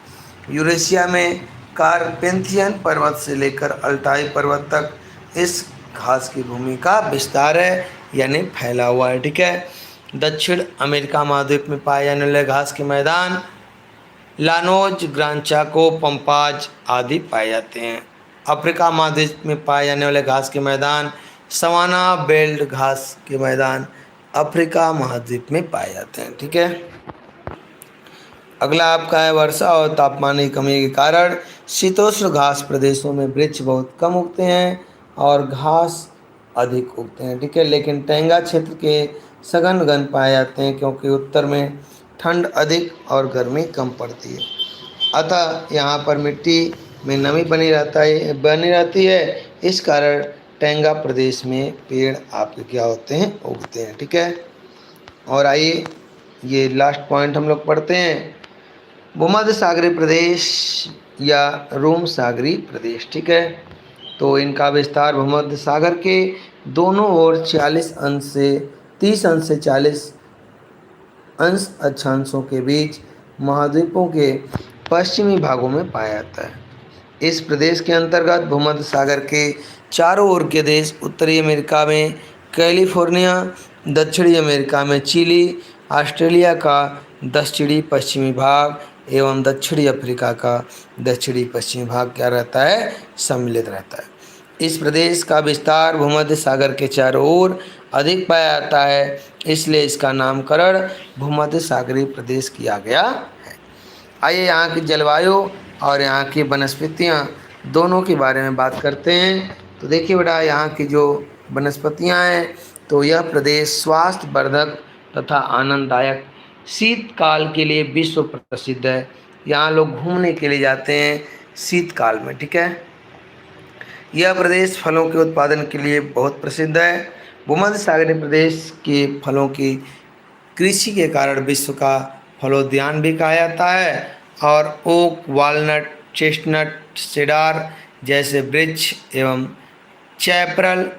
Speaker 1: यूरेशिया में कारपेंथियन पर्वत से लेकर अल्टाई पर्वत तक इस घास की भूमि का विस्तार है, यानी फैला हुआ है। ठीक है, दक्षिण अमेरिका महाद्वीप में पाए जाने वाले घास के मैदान लानोज, ग्रान चाको, पंपाज आदि पाए जाते हैं। अफ्रीका महाद्वीप में पाए जाने वाले घास के मैदान सवाना बेल्ट घास के मैदान अफ्रीका महाद्वीप में पाए जाते हैं। ठीक है, अगला आपका है वर्षा और तापमान की कमी के कारण शीतोष्ण घास प्रदेशों में वृक्ष बहुत कम उगते हैं और घास अधिक उगते हैं, ठीक है। लेकिन टैंगा क्षेत्र के सघन वन पाए जाते हैं क्योंकि उत्तर में ठंड अधिक और गर्मी कम पड़ती है। अतः यहाँ पर मिट्टी में नमी बनी रहती है। इस कारण टैंगा प्रदेश में पेड़ आपके क्या होते हैं, उगते हैं, ठीक है। और आइए ये लास्ट पॉइंट हम लोग पढ़ते हैं, भूमध्य सागरीय प्रदेश या रोम सागरीय प्रदेश, ठीक है। तो इनका विस्तार भूमध्य सागर के दोनों ओर 40 अंश से 30 अंश से 40 अंश अक्षांशों के बीच महाद्वीपों के पश्चिमी भागों में पाया जाता है। इस प्रदेश के अंतर्गत भूमध्य सागर के चारों ओर के देश उत्तरी अमेरिका में कैलिफोर्निया, दक्षिणी अमेरिका में चिली, ऑस्ट्रेलिया का दक्षिणी पश्चिमी भाग एवं दक्षिणी अफ्रीका का दक्षिणी पश्चिमी भाग क्या रहता है, सम्मिलित रहता है। इस प्रदेश का विस्तार भूमध्य सागर के चारों ओर अधिक पाया जाता है, इसलिए इसका नामकरण भूमध्य सागरीय प्रदेश किया गया है। आइए यहाँ की जलवायु और यहाँ की वनस्पतियाँ दोनों के बारे में बात करते हैं। तो देखिए बेटा, यहाँ की जो वनस्पतियाँ हैं, तो यह प्रदेश स्वास्थ्यवर्धक तथा आनंददायक शीतकाल के लिए विश्व प्रसिद्ध है। यहाँ लोग घूमने के लिए जाते हैं शीतकाल में, ठीक है। यह प्रदेश फलों के उत्पादन के लिए बहुत प्रसिद्ध है। भूमध्य सागरीय प्रदेश के फलों की कृषि के कारण विश्व का फलोद्यान भी कहा जाता है और ओक, वालनट, चेस्टनट, सेडार जैसे वृक्ष एवं चैपरल,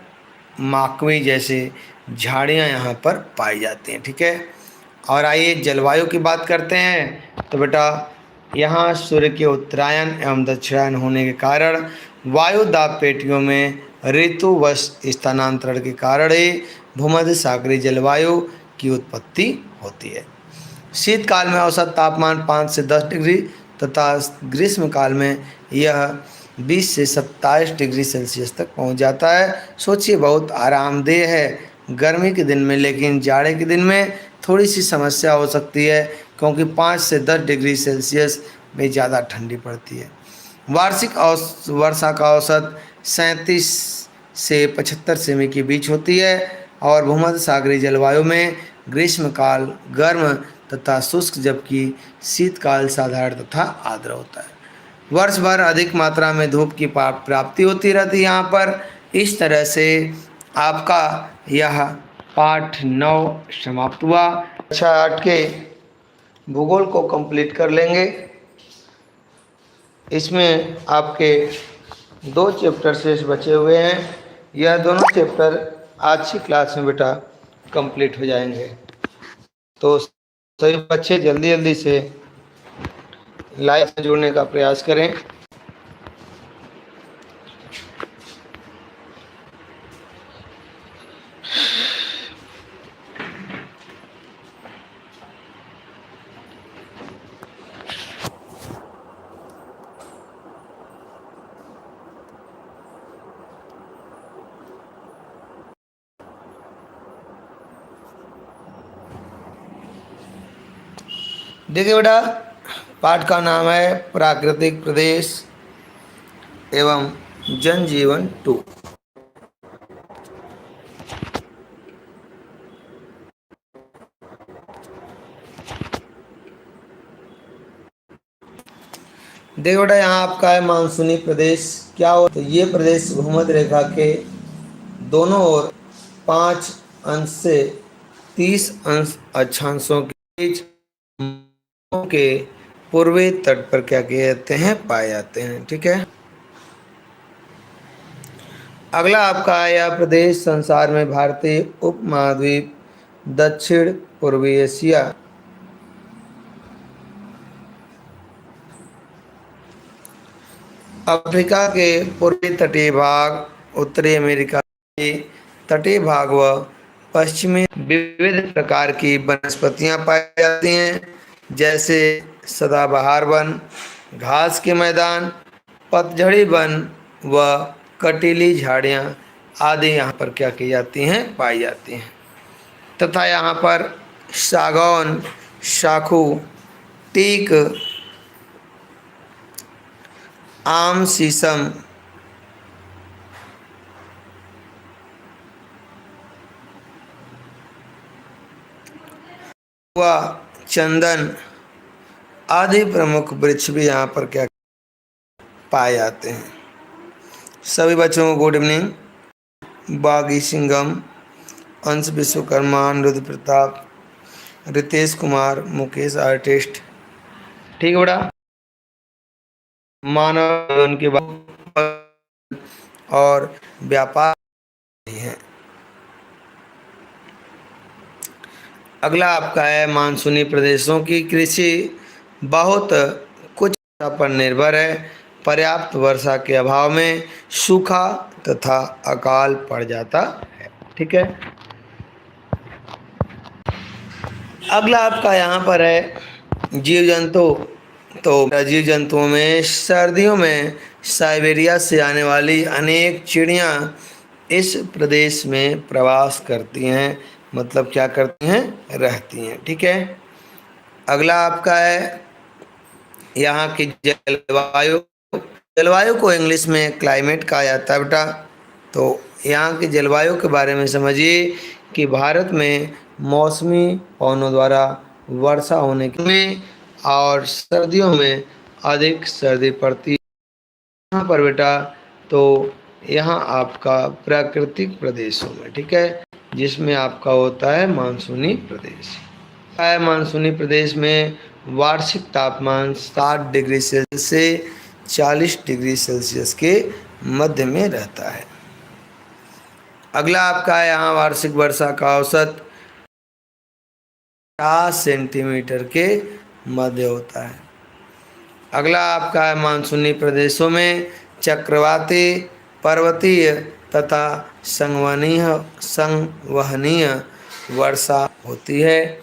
Speaker 1: माकवी जैसे झाड़ियाँ यहाँ पर पाई जाती हैं, ठीक है। और आइए जलवायु की बात करते हैं। तो बेटा, यहाँ सूर्य के उत्तरायण एवं दक्षिणायन होने के कारण वायु दाब पेटियों में ऋतुवश स्थानांतरण के कारण ही भूमध्य सागरीय जलवायु की उत्पत्ति होती है। शीतकाल में औसत तापमान 5 से 10 डिग्री तथा ग्रीष्म काल में यह 20 से 27 डिग्री सेल्सियस तक पहुंच जाता है। सोचिए, बहुत आरामदेह है गर्मी के दिन में, लेकिन जाड़े के दिन में थोड़ी सी समस्या हो सकती है क्योंकि 5 से 10 डिग्री सेल्सियस में ज़्यादा ठंडी पड़ती है। वार्षिक वर्षा का औसत 37 से 75 सेमी के बीच होती है और भूमध्य सागरीय जलवायु में ग्रीष्मकाल गर्म तथा शुष्क जबकि शीतकाल साधारण तथा आर्द्र होता है। वर्ष भर अधिक मात्रा में धूप की प्राप्ति होती रहती है यहाँ पर। इस तरह से आपका यह पाठ 9 समाप्त हुआ। कक्षा 8 के भूगोल को कंप्लीट कर लेंगे। इसमें आपके 2 चैप्टर शेष बचे हुए हैं। यह दोनों चैप्टर आज की क्लास में बेटा कंप्लीट हो जाएंगे। तो सभी बच्चे जल्दी जल्दी से लाइव से जुड़ने का प्रयास करें। देखिए बेटा, पाठ का नाम है प्राकृतिक प्रदेश एवं जनजीवन 2। देखो बेटा, यहाँ आपका है मानसूनी प्रदेश। क्या हो, तो ये प्रदेश भूमध्य रेखा के दोनों ओर 5 अंश से 30 अंश अक्षांशों के बीच के पूर्वी तट पर क्या किए जाते हैं, पाए जाते हैं, ठीक है। अगला आपका यह प्रदेश संसार में भारतीय उपमहाद्वीप, दक्षिण पूर्वी एशिया, अफ्रीका के पूर्वी तटीय भाग, उत्तरी अमेरिका के तटीय भाग व पश्चिमी विविध प्रकार की वनस्पतियां पाई जाती हैं, जैसे सदाबहार वन, घास के मैदान, पतझड़ी वन व कटीली झाड़ियाँ आदि यहाँ पर क्या की जाती हैं, पाई जाती हैं। तथा यहाँ पर सागौन, शाखू, टीक, आम, शीशम, व चंदन आदि प्रमुख वृक्ष भी यहाँ पर क्या पाए जाते हैं। सभी बच्चों को गुड इवनिंग। बागी सिंघम, अंश विश्वकर्मा, रुद्र प्रताप, रितेश कुमार, मुकेश आर्टिस्ट। ठीक है बेटा। मानव जीवन के बाद और व्यापार है। अगला आपका है मानसूनी प्रदेशों की कृषि बहुत कुछ पर निर्भर है। पर्याप्त वर्षा के अभाव में सूखा तथा अकाल पड़ जाता है। ठीक है। अगला आपका यहाँ पर है जीव जंतु। तो जीव जंतुओं में सर्दियों में साइबेरिया से आने वाली अनेक चिड़ियाँ इस प्रदेश में प्रवास करती हैं, मतलब क्या करती हैं, रहती हैं। ठीक है। अगला आपका है यहाँ की जलवायु। जलवायु को इंग्लिश में क्लाइमेट कहा जाता है बेटा। तो यहाँ की जलवायु के बारे में समझिए कि भारत में मौसमी पवनों द्वारा वर्षा होने में और सर्दियों में अधिक सर्दी पड़ती है यहाँ पर बेटा। तो यहाँ आपका प्राकृतिक प्रदेशों में, ठीक है, जिसमें आपका होता है मानसूनी प्रदेश। मानसूनी प्रदेश में वार्षिक तापमान 60 डिग्री सेल्सियस से 40 डिग्री सेल्सियस के मध्य में रहता है। अगला आपका है यहाँ वार्षिक वर्षा का औसत 50 सेंटीमीटर के मध्य होता है। अगला आपका है मानसूनी प्रदेशों में चक्रवाती, पर्वतीय तथा संवहनीय वर्षा होती है।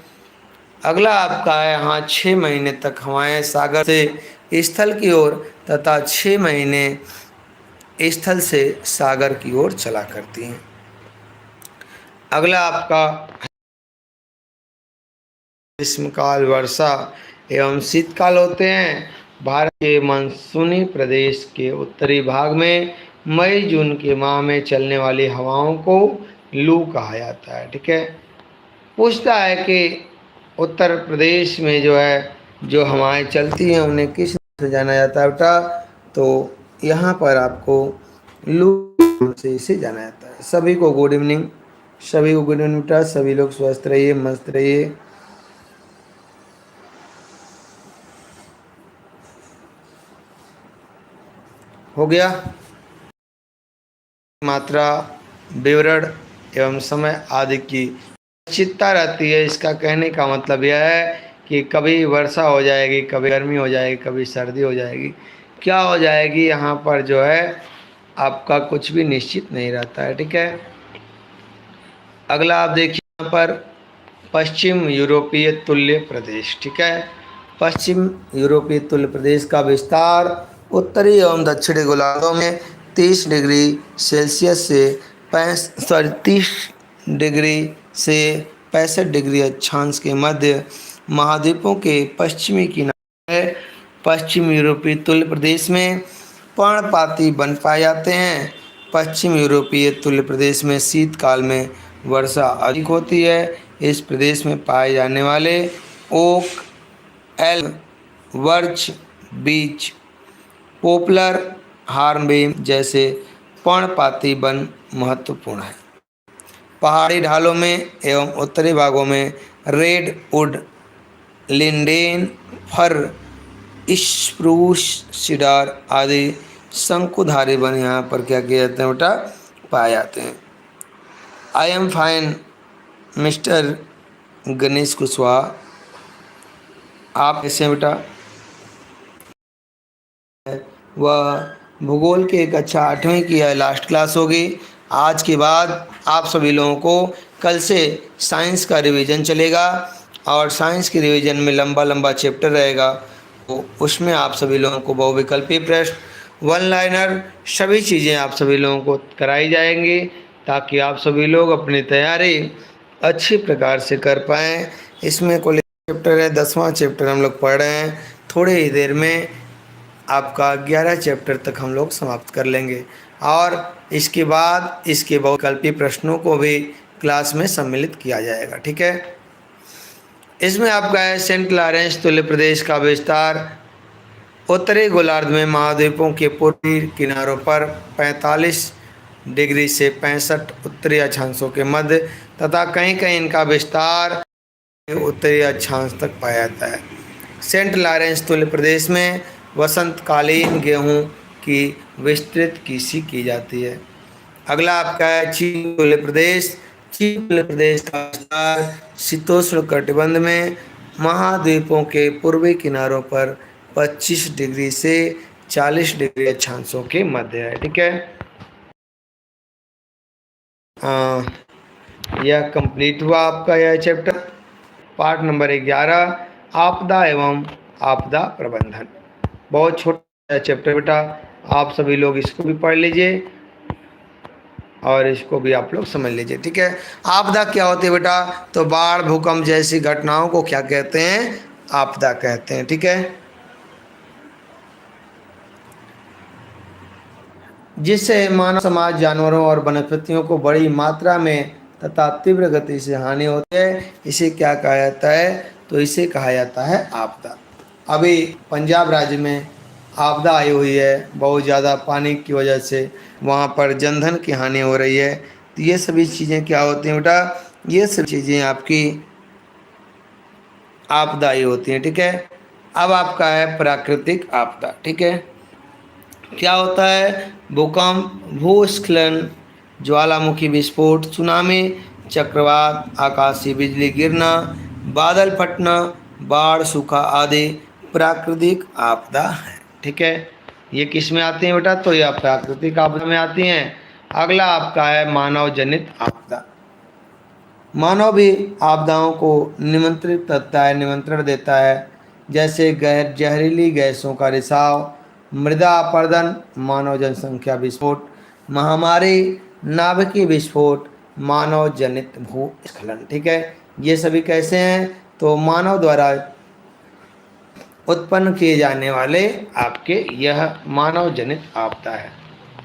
Speaker 1: अगला आपका है यहाँ 6 महीने तक हवाएं सागर से स्थल की ओर तथा 6 महीने स्थल से सागर की ओर चला करती हैं। अगला आपका ग्रीष्मकाल, वर्षा एवं शीतकाल होते हैं। भारत के मानसूनी प्रदेश के उत्तरी भाग में मई जून के माह में चलने वाली हवाओं को लू कहा जाता है। ठीक है। पूछता है कि उत्तर प्रदेश में जो है जो हवाएं चलती हैं उन्हें किस नाम से जाना जाता है बेटा। तो यहाँ पर आपको लू से इसे जाना जाता है। सभी को गुड इवनिंग। सभी को गुड इवनिंग बेटा। सभी लोग स्वस्थ रहिए, मस्त रहिए। हो गया। मात्रा, विवरण एवं समय आदि की निश्चितता रहती है। इसका कहने का मतलब यह है कि कभी वर्षा हो जाएगी, कभी गर्मी हो जाएगी, कभी सर्दी हो जाएगी, क्या हो जाएगी, यहाँ पर जो है आपका कुछ भी निश्चित नहीं रहता है। ठीक है। अगला आप देखिए यहाँ पर पश्चिम यूरोपीय तुल्य प्रदेश। ठीक है। पश्चिम यूरोपीय तुल्य प्रदेश का विस्तार उत्तरी एवं दक्षिणी गोलार्धों में 30 डिग्री सेल्सियस से 30 डिग्री से 65 डिग्री अक्षांश के मध्य महाद्वीपों के पश्चिमी किनारे है। पश्चिम यूरोपीय तुल्य प्रदेश में पर्णपाती वन पाए जाते हैं। पश्चिम यूरोपीय तुल्य प्रदेश में शीतकाल में वर्षा अधिक होती है। इस प्रदेश में पाए जाने वाले ओक, एल्म, बर्च, बीच, पोपलर, हार्नबीम जैसे पर्णपाती वन महत्वपूर्ण है। पहाड़ी ढालों में एवं उत्तरी भागों में रेड वुड, लिंडेन, फर, स्प्रूस, सीडर आदि शंकुधारी वन यहाँ पर क्या किए जाते हैं बेटा, पाए जाते हैं। I am fine mister Ganesh Kushwaha, आप कैसे हैं बेटा। वह भूगोल के कक्षा 8वीं की यह लास्ट क्लास होगी। आज के बाद आप सभी लोगों को कल से साइंस का रिवीजन चलेगा और साइंस के रिवीजन में लंबा लंबा चैप्टर रहेगा। तो उसमें आप सभी लोगों को बहुविकल्पी प्रश्न, वन लाइनर, सभी चीज़ें आप सभी लोगों को कराई जाएंगी ताकि आप सभी लोग अपनी तैयारी अच्छी प्रकार से कर पाएँ। इसमें को चैप्टर है, 10वां चैप्टर हम लोग पढ़ रहे हैं। थोड़ी ही देर में आपका 11 चैप्टर तक हम लोग समाप्त कर लेंगे और इसके बाद इसके बहुविकल्पी प्रश्नों को भी क्लास में सम्मिलित किया जाएगा। ठीक है। इसमें आपका है सेंट लॉरेंस तुल्य प्रदेश का विस्तार उत्तरी गोलार्ध में महाद्वीपों के पूर्वी किनारों पर 45 डिग्री से 65 उत्तरी अक्षांशों के मध्य तथा कहीं कहीं इनका विस्तार उत्तरी अक्षांश तक पाया जाता है। सेंट लॉरेंस तुल्य प्रदेश में वसंतकालीन गेहूं की विस्तृत कृषि की जाती है। अगला आपका है चीन तुल्य प्रदेश। चीन तुल्य प्रदेश का विस्तार शीतोष्ण कटिबंध में महाद्वीपों के पूर्वी किनारों पर 25 डिग्री से 40 डिग्री अक्षांशों के मध्य है। ठीक है। यह कंप्लीट हुआ आपका यह चैप्टर। पार्ट नंबर 11 आपदा एवं आपदा प्रबंधन। बहुत छोटा चैप्टर बेटा, आप सभी लोग इसको भी पढ़ लीजिए और इसको भी आप लोग समझ लीजिए। ठीक है। आपदा क्या होती है बेटा? तो बाढ़, भूकंप जैसी घटनाओं को क्या कहते हैं? आपदा कहते हैं। ठीक है। जिससे मानव समाज, जानवरों और वनस्पतियों को बड़ी मात्रा में तथा तीव्र गति से हानि होती है, इसे क्या कहा जाता है? तो इसे कहा जाता है आपदा। अभी पंजाब राज्य में आपदा आई हुई है, बहुत ज़्यादा पानी की वजह से वहाँ पर जनधन की हानि हो रही है। तो ये सभी चीज़ें क्या होती हैं बेटा? ये सब चीज़ें आपकी आपदा ही होती हैं। ठीक है। अब आपका है प्राकृतिक आपदा। ठीक है। क्या होता है? भूकंप, भूस्खलन, ज्वालामुखी विस्फोट, सुनामी, चक्रवात, आकाशीय बिजली गिरना, बादल फटना, बाढ़, सूखा आदि प्राकृतिक आपदा है। ठीक है। ये किस में आती हैं बेटा? तो यह प्राकृतिक आपदा में आती हैं। अगला आपका है मानव जनित आपदा। मानव भी आपदाओं को निमंत्रण देता है, जैसे जहरीली गैसों का रिसाव, मृदा अपरदन, मानव जनसंख्या विस्फोट, महामारी, नाभिकीय विस्फोट, मानव जनित भूस्खलन। ठीक है। ये सभी कैसे हैं? तो मानव द्वारा उत्पन्न किए जाने वाले आपके यह मानव जनित आपदा है।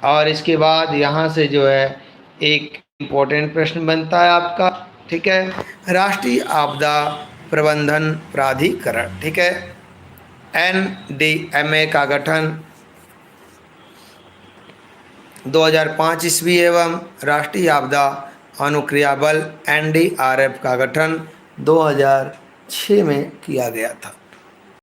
Speaker 1: और इसके बाद यहाँ से जो है एक इम्पोर्टेंट प्रश्न बनता है आपका। ठीक है। राष्ट्रीय आपदा प्रबंधन प्राधिकरण। ठीक है। NDMA का गठन 2005 ईस्वी एवं राष्ट्रीय आपदा अनुक्रिया बल NDRF का गठन 2006 में किया गया था।